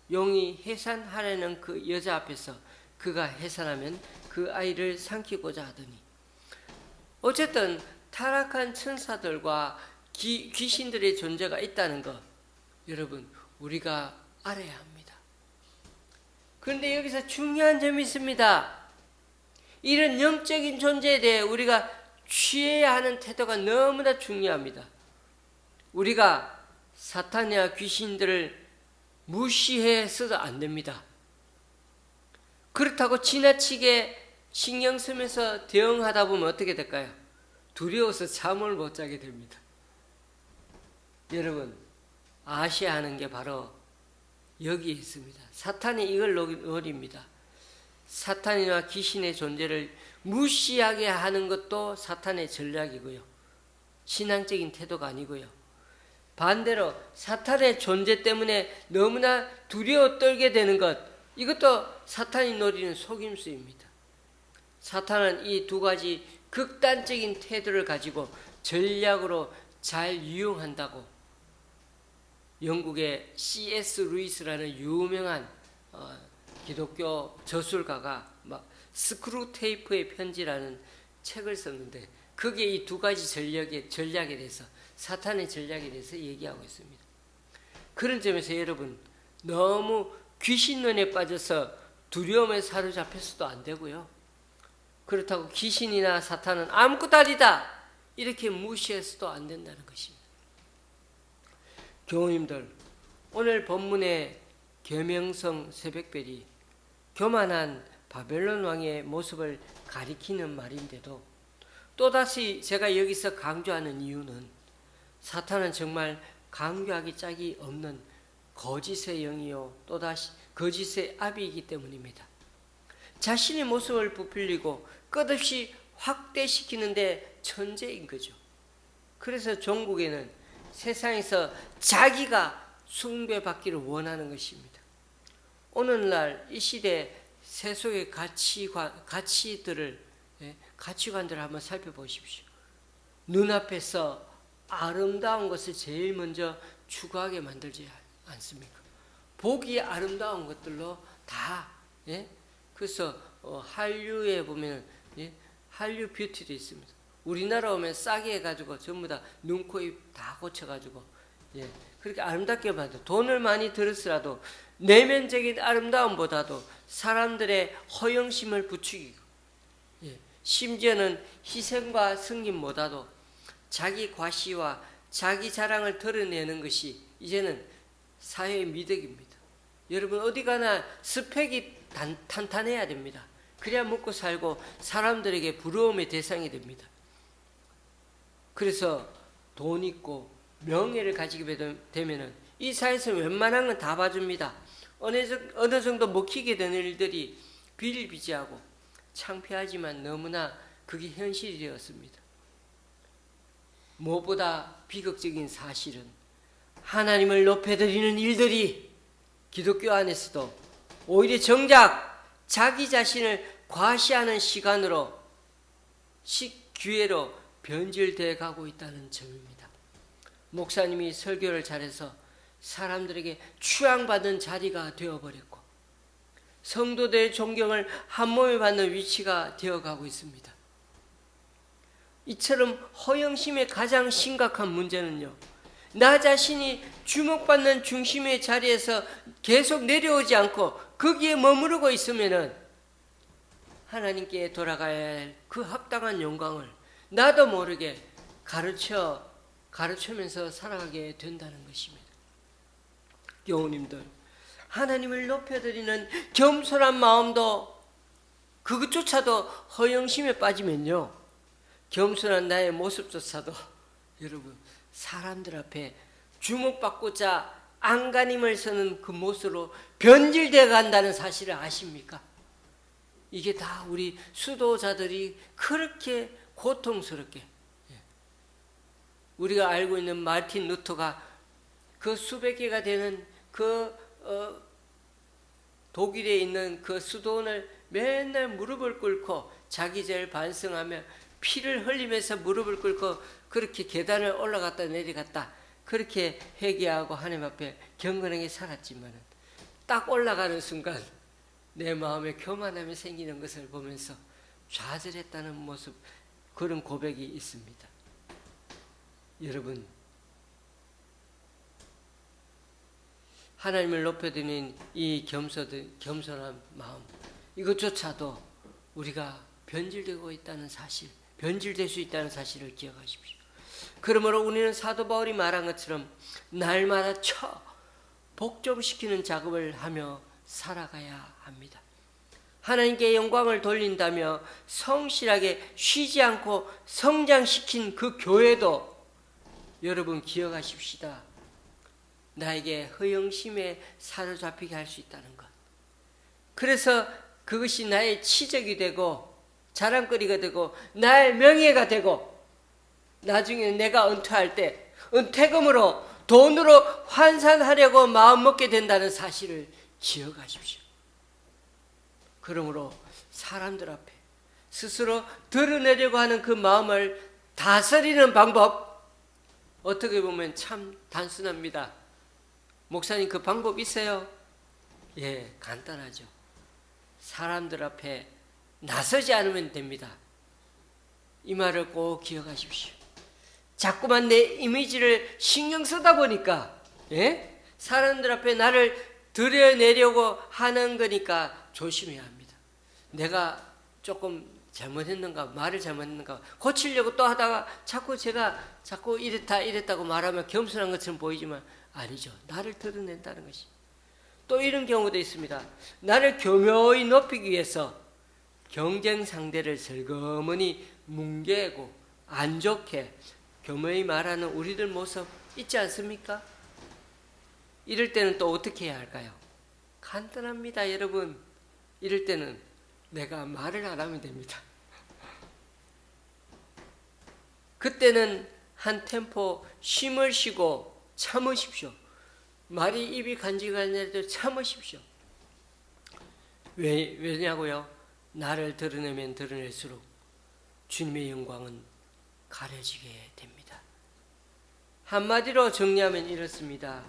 용이 해산하려는 그 여자 앞에서 그가 해산하면 그 아이를 삼키고자 하더니. 어쨌든 타락한 천사들과 귀신들의 존재가 있다는 것, 여러분 우리가 알아야 합니다. 그런데 여기서 중요한 점이 있습니다. 이런 영적인 존재에 대해 우리가 취해야 하는 태도가 너무나 중요합니다. 우리가 사탄이나 귀신들을 무시해서도 안 됩니다. 그렇다고 지나치게 신경 쓰면서 대응하다 보면 어떻게 될까요? 두려워서 잠을 못 자게 됩니다. 여러분, 아셔야 하는 게 바로 여기에 있습니다. 사탄이 이걸 노립니다. 사탄이나 귀신의 존재를 무시하게 하는 것도 사탄의 전략이고요. 신앙적인 태도가 아니고요. 반대로 사탄의 존재 때문에 너무나 두려워 떨게 되는 것, 이것도 사탄이 노리는 속임수입니다. 사탄은 이 두 가지 극단적인 태도를 가지고 전략으로 잘 이용한다고 영국의 C.S. 루이스라는 유명한 기독교 저술가가 스크루 테이프의 편지라는 책을 썼는데, 거기에 이 두 가지 전략에 대해서, 사탄의 전략에 대해서 얘기하고 있습니다. 그런 점에서 여러분, 너무 귀신론에 빠져서 두려움에 사로잡혀서도 안 되고요. 그렇다고 귀신이나 사탄은 아무것도 아니다 이렇게 무시해서도 안 된다는 것입니다. 교우님들, 오늘 본문의 계명성 새벽별이 교만한 바벨론 왕의 모습을 가리키는 말인데도, 또다시 제가 여기서 강조하는 이유는 사탄은 정말 강조하기 짝이 없는 거짓의 영이요 또다시 거짓의 아비이기 때문입니다. 자신의 모습을 부풀리고 끝없이 확대시키는데 천재인 거죠. 그래서 종국에는 세상에서 자기가 숭배받기를 원하는 것입니다. 오늘날 이 시대 세속의 가치관들을 한번 살펴보십시오. 눈앞에서 아름다운 것을 제일 먼저 추구하게 만들지 않습니까? 보기 아름다운 것들로 다, 그래서 한류에 보면 한류 뷰티도 있습니다. 우리나라 오면 싸게 해가지고 전부 다 눈, 코, 입 다 고쳐가지고 그렇게 아름답게 봐도 돈을 많이 들었으라도 내면적인 아름다움보다도 사람들의 허영심을 부추기고 심지어는 희생과 승진보다도 자기 과시와 자기 자랑을 드러내는 것이 이제는 사회의 미덕입니다. 여러분 어디 가나 스펙이 탄탄해야 됩니다. 그래야 먹고 살고 사람들에게 부러움의 대상이 됩니다. 그래서 돈 있고 명예를 가지게 되면은 이 사회에서 웬만한 건 다 봐줍니다. 어느 정도 먹히게 되는 일들이 비일비재하고 창피하지만 너무나 그게 현실이 되었습니다. 무엇보다 비극적인 사실은 하나님을 높여드리는 일들이 기독교 안에서도 오히려 정작 자기 자신을 과시하는 시간으로 기회로 변질되어 가고 있다는 점입니다. 목사님이 설교를 잘해서 사람들에게 추앙받은 자리가 되어버렸고, 성도들의 존경을 한몸에 받는 위치가 되어가고 있습니다. 이처럼 허영심의 가장 심각한 문제는요, 나 자신이 주목받는 중심의 자리에서 계속 내려오지 않고 거기에 머무르고 있으면은 하나님께 돌아가야 할 그 합당한 영광을 나도 모르게 가르치면서 살아가게 된다는 것입니다. 교우님들, 하나님을 높여드리는 겸손한 마음도 그것조차도 허영심에 빠지면요, 겸손한 나의 모습조차도 여러분 사람들 앞에 주목받고자 안간힘을 쓰는 그 모습으로 변질되어 간다는 사실을 아십니까? 이게 다 우리 수도자들이 그렇게 고통스럽게, 우리가 알고 있는 마르틴 루터가 그 수백 개가 되는 독일에 있는 그 수도원을 맨날 무릎을 꿇고 자기 죄를 반성하며 피를 흘리면서 무릎을 꿇고 그렇게 계단을 올라갔다 내려갔다 그렇게 회개하고 하나님 앞에 경건하게 살았지만 딱 올라가는 순간 내 마음에 교만함이 생기는 것을 보면서 좌절했다는 모습, 그런 고백이 있습니다. 여러분, 하나님을 높여드리는 이 겸손한 마음, 이것조차도 우리가 변질되고 있다는 사실, 변질될 수 있다는 사실을 기억하십시오. 그러므로 우리는 사도 바울이 말한 것처럼 날마다 복종시키는 작업을 하며 살아가야 합니다. 하나님께 영광을 돌린다며 성실하게 쉬지 않고 성장시킨 그 교회도 여러분 기억하십시다. 나에게 허영심에 사로잡히게 할 수 있다는 것. 그래서 그것이 나의 치적이 되고 자랑거리가 되고 나의 명예가 되고 나중에 내가 은퇴할 때 은퇴금으로 돈으로 환산하려고 마음먹게 된다는 사실을 기억하십시오. 그러므로 사람들 앞에 스스로 드러내려고 하는 그 마음을 다스리는 방법, 어떻게 보면 참 단순합니다. 목사님, 그 방법 있어요? 예, 간단하죠. 사람들 앞에 나서지 않으면 됩니다. 이 말을 꼭 기억하십시오. 자꾸만 내 이미지를 신경 쓰다 보니까, 예? 사람들 앞에 나를 드러내려고 하는 거니까 조심해야 합니다. 내가 조금 잘못했는가, 말을 잘못했는가 고치려고 또 하다가 자꾸 이랬다고 말하면 겸손한 것처럼 보이지만 아니죠. 나를 드러낸다는 것이. 또 이런 경우도 있습니다. 나를 교묘히 높이기 위해서 경쟁 상대를 슬그머니 뭉개고 안 좋게 교묘히 말하는 우리들 모습 있지 않습니까? 이럴 때는 또 어떻게 해야 할까요? 간단합니다, 여러분. 이럴 때는 내가 말을 안 하면 됩니다. 그때는 한 템포 쉼을 쉬고 참으십시오. 말이 입이 간질간질해도 참으십시오. 왜냐고요? 나를 드러내면 드러낼수록 주님의 영광은 가려지게 됩니다. 한마디로 정리하면 이렇습니다.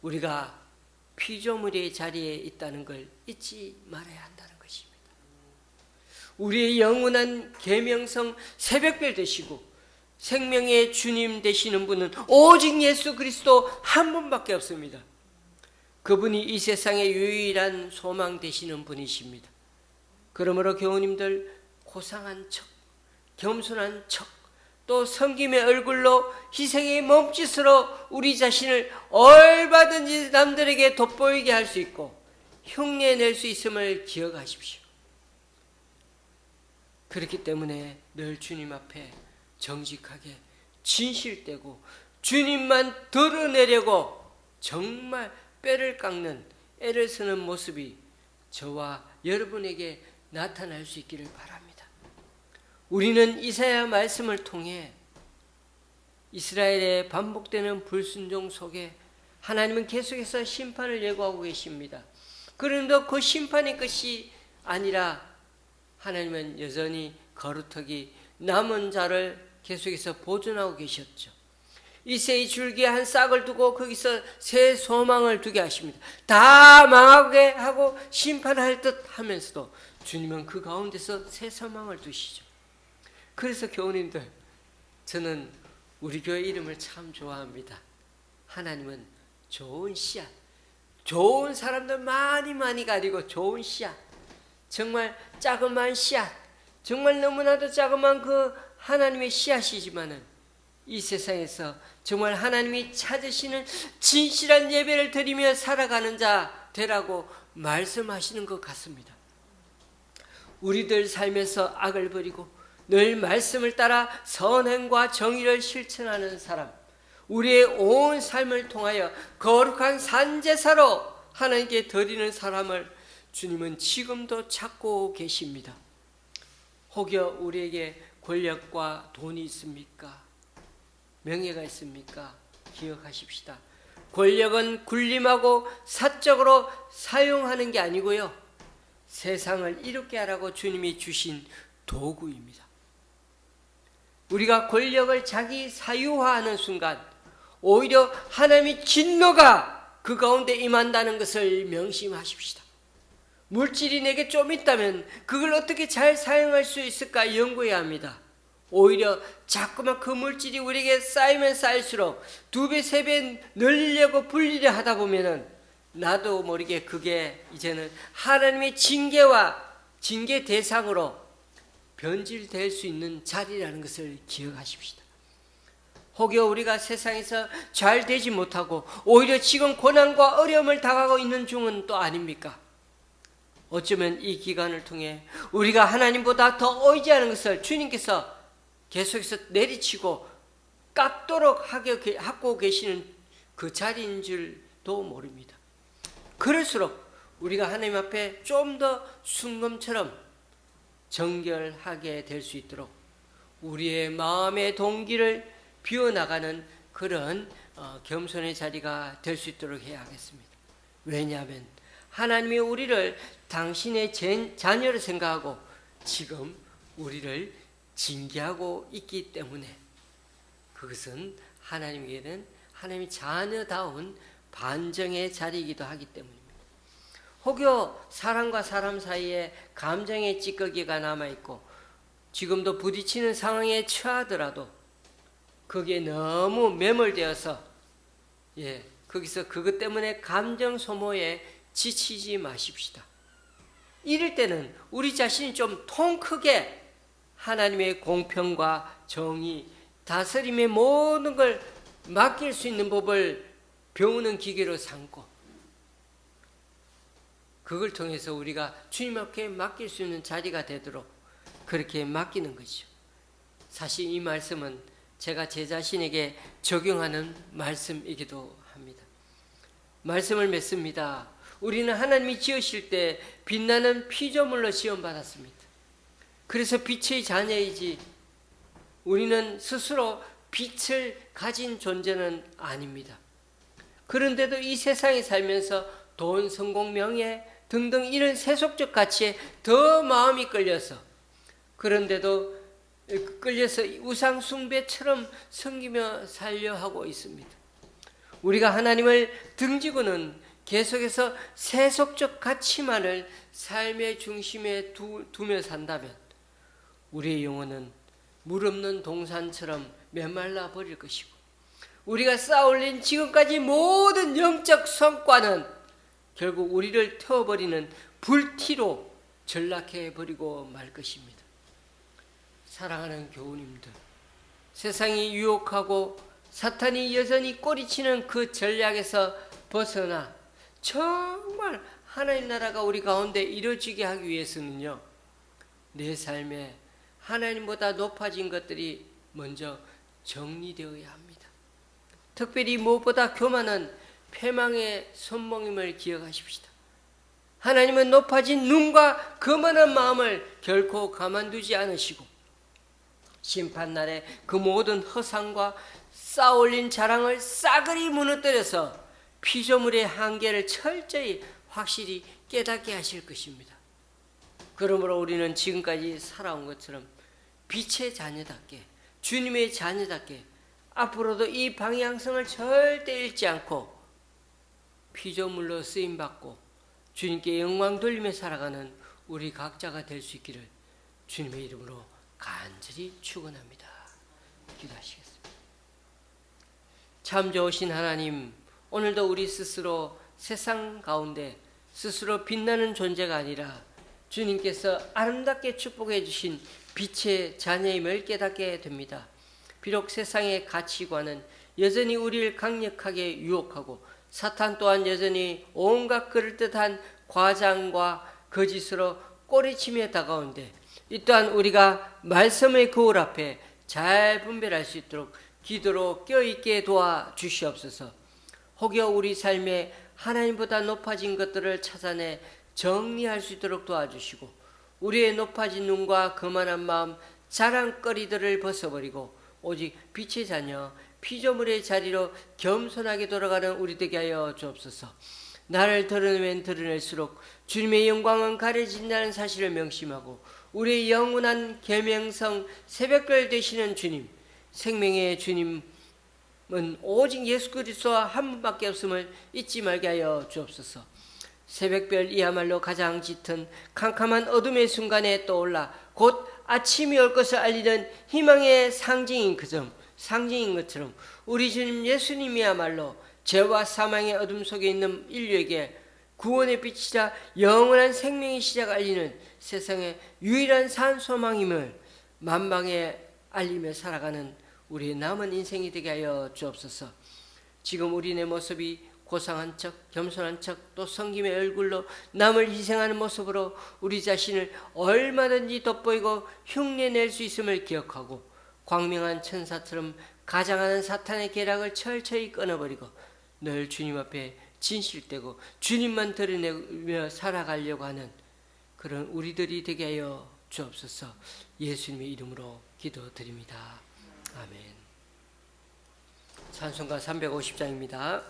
우리가 피조물의 자리에 있다는 걸 잊지 말아야 한다는 것입니다. 우리의 영원한 계명성 새벽별 되시고 생명의 주님 되시는 분은 오직 예수 그리스도 한 분밖에 없습니다. 그분이 이 세상의 유일한 소망 되시는 분이십니다. 그러므로 교우님들, 고상한 척, 겸손한 척, 또 섬김의 얼굴로 희생의 몸짓으로 우리 자신을 얼마든지 남들에게 돋보이게 할 수 있고 흉내낼 수 있음을 기억하십시오. 그렇기 때문에 늘 주님 앞에 정직하게 진실되고 주님만 드러내려고 정말 뼈를 깎는 애를 쓰는 모습이 저와 여러분에게 나타날 수 있기를 바랍니다. 우리는 이사야 말씀을 통해 이스라엘의 반복되는 불순종 속에 하나님은 계속해서 심판을 예고하고 계십니다. 그런데 그 심판의 끝이 아니라 하나님은 여전히 거루터기 남은 자를 계속해서 보존하고 계셨죠. 이새의 줄기에 한 싹을 두고 거기서 새 소망을 두게 하십니다. 다 망하게 하고 심판할 듯 하면서도 주님은 그 가운데서 새 소망을 두시죠. 그래서 교우님들, 저는 우리 교회 이름을 참 좋아합니다. 하나님은 좋은 씨앗, 좋은 사람들 많이 가지고 좋은 씨앗, 정말 자그마한 씨앗, 정말 너무나도 자그마한 그 하나님의 씨앗이지만은 이 세상에서 정말 하나님이 찾으시는 진실한 예배를 드리며 살아가는 자 되라고 말씀하시는 것 같습니다. 우리들 삶에서 악을 버리고 늘 말씀을 따라 선행과 정의를 실천하는 사람, 우리의 온 삶을 통하여 거룩한 산제사로 하나님께 드리는 사람을 주님은 지금도 찾고 계십니다. 혹여 우리에게 권력과 돈이 있습니까? 명예가 있습니까? 기억하십시다. 권력은 군림하고 사적으로 사용하는 게 아니고요, 세상을 이롭게 하라고 주님이 주신 도구입니다. 우리가 권력을 자기 사유화하는 순간 오히려 하나님의 진노가 그 가운데 임한다는 것을 명심하십시다. 물질이 내게 좀 있다면 그걸 어떻게 잘 사용할 수 있을까 연구해야 합니다. 오히려 자꾸만 그 물질이 우리에게 쌓이면 쌓일수록 2배, 3배 늘리려고 불리려 하다 보면은 나도 모르게 그게 이제는 하나님의 징계와 징계 대상으로 변질될 수 있는 자리라는 것을 기억하십시다. 혹여 우리가 세상에서 잘 되지 못하고 오히려 지금 고난과 어려움을 당하고 있는 중은 또 아닙니까? 어쩌면 이 기간을 통해 우리가 하나님보다 더 의지하는 것을 주님께서 계속해서 내리치고 깎도록 하고 계시는 그 자리인 줄도 모릅니다. 그럴수록 우리가 하나님 앞에 좀 더 순금처럼 정결하게 될 수 있도록 우리의 마음의 동기를 비워나가는 그런 겸손의 자리가 될 수 있도록 해야 하겠습니다. 왜냐하면 하나님이 우리를 당신의 자녀로 생각하고 지금 우리를 징계하고 있기 때문에 그것은 하나님에게는 하나님의 자녀다운 반정의 자리이기도 하기 때문입니다. 혹여 사람과 사람 사이에 감정의 찌꺼기가 남아있고 지금도 부딪히는 상황에 처하더라도 거기에 너무 매몰되어서 거기서 그것 때문에 감정 소모에 지치지 마십시다. 이럴 때는 우리 자신이 좀 통 크게 하나님의 공평과 정의, 다스림의 모든 걸 맡길 수 있는 법을 배우는 기계로 삼고 그걸 통해서 우리가 주님 앞에 맡길 수 있는 자리가 되도록 그렇게 맡기는 것이죠. 사실 이 말씀은 제가 제 자신에게 적용하는 말씀이기도 합니다. 말씀을 맺습니다. 우리는 하나님이 지으실 때 빛나는 피조물로 지음받았습니다. 그래서 빛의 자녀이지 우리는 스스로 빛을 가진 존재는 아닙니다. 그런데도 이 세상에 살면서 돈, 성공, 명예 등등 이런 세속적 가치에 더 마음이 끌려서 그런데도 끌려서 우상 숭배처럼 섬기며 살려 하고 있습니다. 우리가 하나님을 등지고는 계속해서 세속적 가치만을 삶의 중심에 두며 산다면 우리의 영혼은 물 없는 동산처럼 메말라 버릴 것이고 우리가 쌓아올린 지금까지 모든 영적 성과는 결국 우리를 태워버리는 불티로 전락해 버리고 말 것입니다. 사랑하는 교우님들, 세상이 유혹하고 사탄이 여전히 꼬리치는 그 전략에서 벗어나 정말 하나님 나라가 우리 가운데 이루어지게 하기 위해서는요, 내 삶에 하나님보다 높아진 것들이 먼저 정리되어야 합니다. 특별히 무엇보다 교만은 패망의 선봉임을 기억하십시다. 하나님은 높아진 눈과 거만한 마음을 결코 가만두지 않으시고 심판날에 그 모든 허상과 쌓아올린 자랑을 싸그리 무너뜨려서 피조물의 한계를 철저히 확실히 깨닫게 하실 것입니다. 그러므로 우리는 지금까지 살아온 것처럼 빛의 자녀답게 주님의 자녀답게 앞으로도 이 방향성을 절대 잃지 않고 피조물로 쓰임받고 주님께 영광 돌리며 살아가는 우리 각자가 될 수 있기를 주님의 이름으로 간절히 축원합니다. 기도하시겠습니다. 참 좋으신 하나님, 오늘도 우리 스스로 세상 가운데 스스로 빛나는 존재가 아니라 주님께서 아름답게 축복해 주신 빛의 자녀임을 깨닫게 됩니다. 비록 세상의 가치관은 여전히 우리를 강력하게 유혹하고 사탄 또한 여전히 온갖 그럴듯한 과장과 거짓으로 꼬리치며 다가오는데, 이 또한 우리가 말씀의 거울 앞에 잘 분별할 수 있도록 기도로 껴있게 도와주시옵소서. 혹여 우리 삶에 하나님보다 높아진 것들을 찾아내 정리할 수 있도록 도와주시고, 우리의 높아진 눈과 거만한 마음, 자랑거리들을 벗어버리고 오직 빛의 자녀, 피조물의 자리로 겸손하게 돌아가는 우리 되게 하여 주옵소서. 나를 드러내면 드러낼수록 주님의 영광은 가려진다는 사실을 명심하고, 우리의 영원한 계명성 새벽별 되시는 주님, 생명의 주님은 오직 예수 그리스도와 한 분밖에 없음을 잊지 말게 하여 주옵소서. 새벽별이야말로 가장 짙은 캄캄한 어둠의 순간에 떠올라 곧 아침이 올 것을 알리는 희망의 상징인 것처럼 우리 주님 예수님이야말로 죄와 사망의 어둠 속에 있는 인류에게 구원의 빛이자 영원한 생명의 시작을 알리는 세상의 유일한 산 소망임을 만방에 알리며 살아가는 우리의 남은 인생이 되게 하여 주옵소서. 지금 우리의 모습이 고상한 척, 겸손한 척, 또 성김의 얼굴로 남을 희생하는 모습으로 우리 자신을 얼마든지 돋보이고 흉내낼 수 있음을 기억하고, 광명한 천사처럼 가장하는 사탄의 계략을 철저히 끊어버리고 늘 주님 앞에 진실되고 주님만 드러내며 살아가려고 하는 그런 우리들이 되게 하여 주옵소서. 예수님의 이름으로 기도드립니다. 아멘. 찬송가 350장입니다.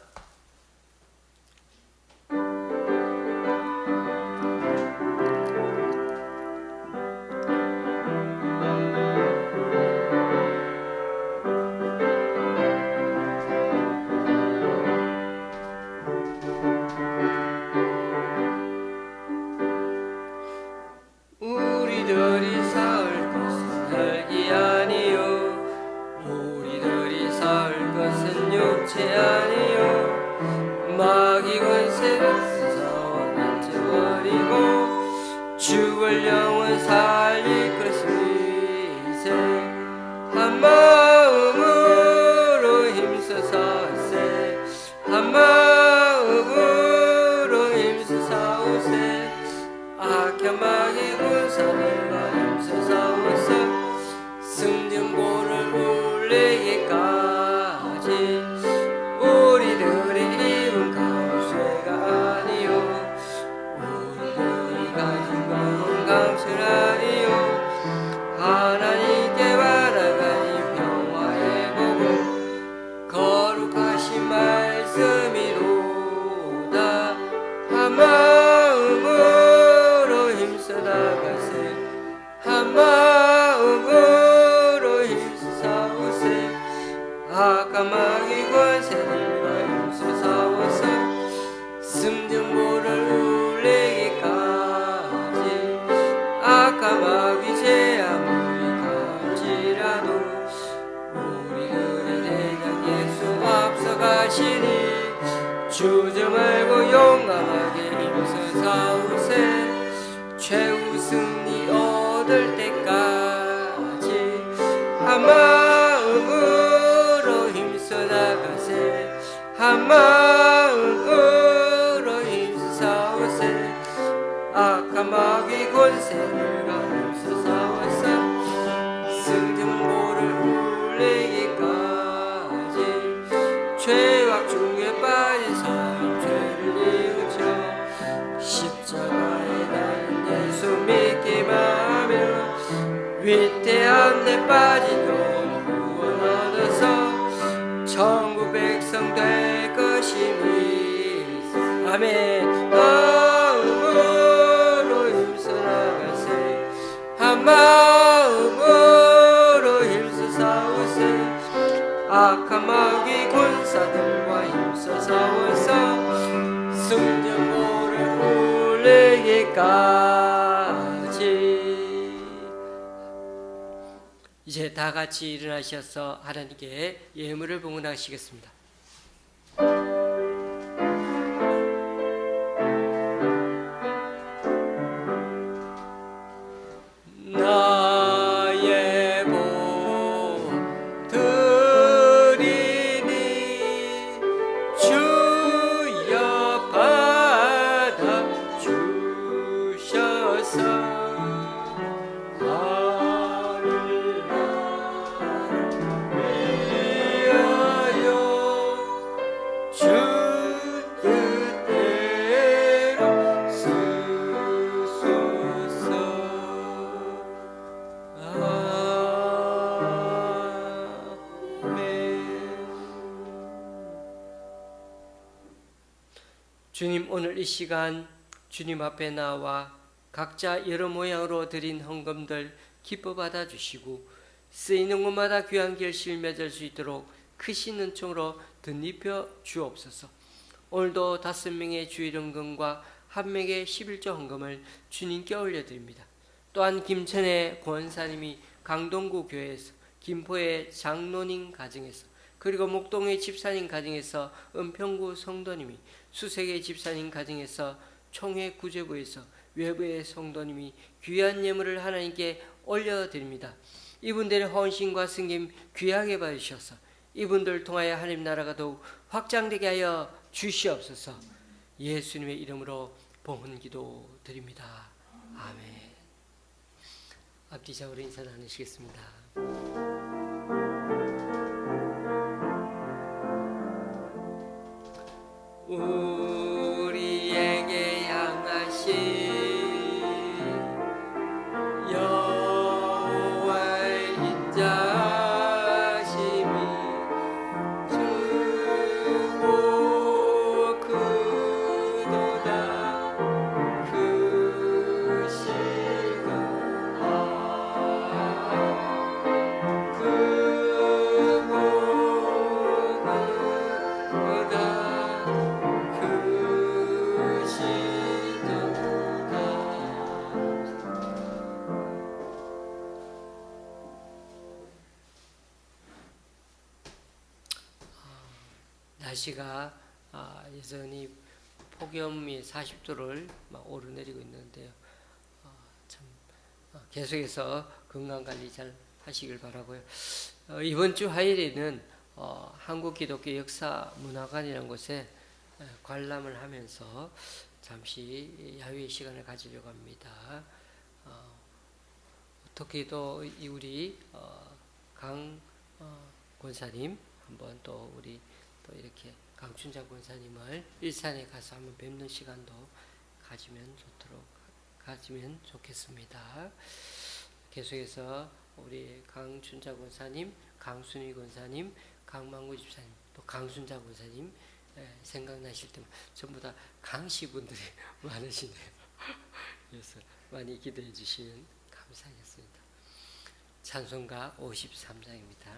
죽을 영혼 살릴 것이세 한 마음으로 힘써서세 한 마음으로 힘써서세 악한 마귀 군사들과 힘써서서 승전보를 울리기까지 우리들의 입은 강쇠가 아니요 우리들이 가진 강철하리요 하나님께 받아가니 평화의 복음 거룩하신 말씀이로다 한 마음으로 힘써 나가세 한 마음으로 힘써 싸우세 악한 마귀 권세들과 힘써 싸워서 승전보를 울리기까지 악한 마귀 죄 아무리 갈지라도 우리들의 대장 예수 앞서가시니 주저 말고 용감하게 힘써 싸우세 최후 승리 얻을 때까지 한 마음으로 힘써 나가세 한 마음으로 힘써 싸우세 악한 마귀 권세들과 힘써 싸워서 승전보를 울리기까지 죄악 중에 빠진 사람 죄를 뉘우쳐 십자가에 달린 예수 믿기만 하면 위태한 데 빠진 영혼 구원 얻어서 천국 백성 될 것이니 아멘. 마음으로 힘써 나가세 한 마음으로 힘써 싸우세 악한 마귀 군사들과 힘써 싸워서 승전보를 울리기까지. 이제 다 같이 일어나셔서 하나님께 예물을 봉헌하시겠습니다. 나의 복 드리니 주여 받아 주셔서 하늘 나라를 위하여 주 뜻대로 쓰소서. 주님, 오늘 이 시간 주님 앞에 나와 각자 여러 모양으로 드린 헌금들 기뻐 받아주시고 쓰이는 곳마다 귀한 결실 맺을 수 있도록 크신 은총으로 덧입혀 주옵소서. 오늘도 5명의 주일 헌금과 1명의 11조 헌금을 주님께 올려드립니다. 또한 김천의 권사님이 강동구 교회에서, 김포의 장로님 가정에서, 그리고 목동의 집사님 가정에서, 은평구 성도님이, 수색의 집사님 가정에서, 총회 구제부에서, 외부의 성도님이 귀한 예물을 하나님께 올려드립니다. 이분들의 헌신과 승김 귀하게 받으셔서 이분들을 통하여 하나님 나라가 더욱 확장되게 하여 주시옵소서. 예수님의 이름으로 봉헌기도 드립니다. 아멘. 앞뒤 좌우로 인사 나누시겠습니다. 우리에게 향하신 여호와의 인자심이 크고 크도다. 크시고 날씨가 여전히 폭염이 40도를 막 오르내리고 있는데요. 참 계속해서 건강관리 잘 하시길 바라고요. 이번 주 화요일에는 한국기독교 역사문화관이라는 곳에 관람을 하면서 잠시 야외 시간을 가지려고 합니다. 특히도 우리 강 권사님 한번 또 우리 또 이렇게 강춘자 권사님을 일산에 가서 한번 뵙는 시간도 가지면 좋겠습니다. 계속해서 우리 강춘자 권사님, 강순희 권사님, 강만구 집사님, 또 강순자 권사님 생각나실 때만 전부 다 강씨 분들이 많으시네요. 그래서 많이 기도해 주시면 감사하겠습니다. 찬송가 53장입니다.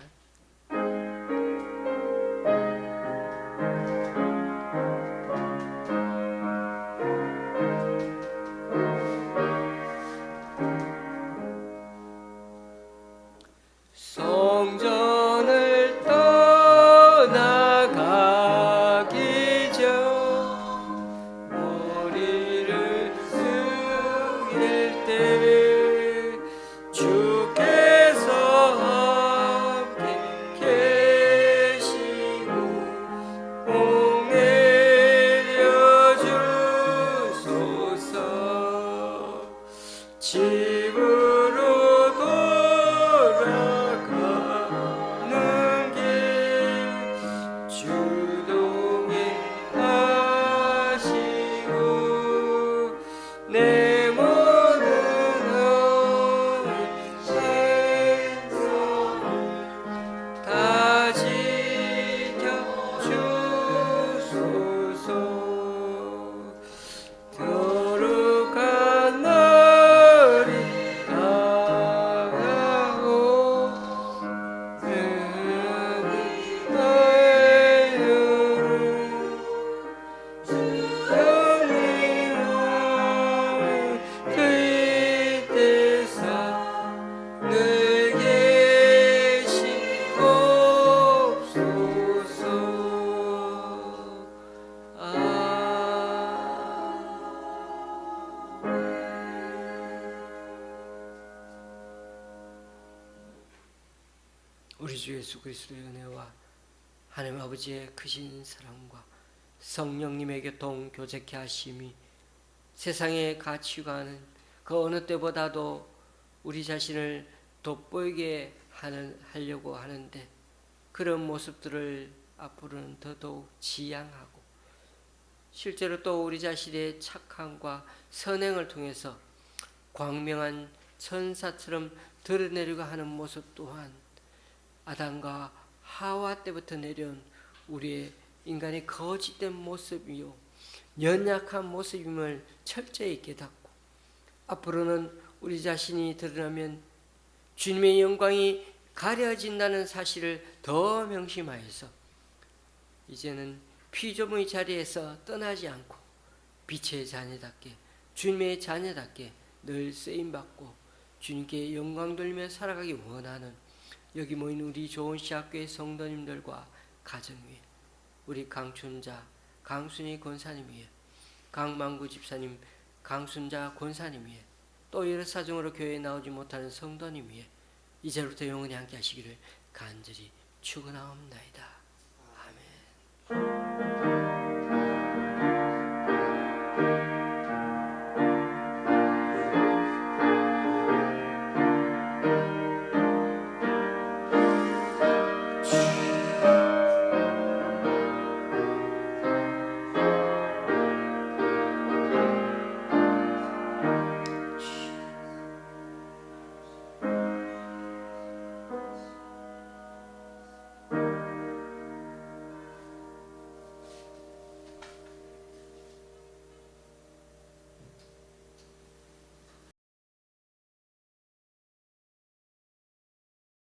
성전을 떠나가기 전 머리를 숙일 때 주께서 함께 주 예수 그리스도의 은혜와 하나님 아버지의 크신 사랑과 성령님의 교통 교제케 하심이 세상의 가치관은 그 어느 때보다도 우리 자신을 돋보이게 하려고 하는데 그런 모습들을 앞으로는 더더욱 지양하고 실제로 또 우리 자신의 착함과 선행을 통해서 광명한 천사처럼 드러내려고 하는 모습 또한 아담과 하와 때부터 내려온 우리의 인간의 거짓된 모습이요 연약한 모습임을 철저히 깨닫고 앞으로는 우리 자신이 드러나면 주님의 영광이 가려진다는 사실을 더 명심하여서 이제는 피조물의 자리에서 떠나지 않고 빛의 자녀답게 주님의 자녀답게 늘 쓰임받고 주님께 영광 돌리며 살아가기 원하는 여기 모인 우리 좋은 시학교의 성도님들과 가정 위에 우리 강춘자 강순희 권사님 위에 강만구 집사님 강순자 권사님 위에 또 여러 사정으로 교회에 나오지 못하는 성도님 위에 이제부터 영원히 함께 하시기를 간절히 축원하옵나이다.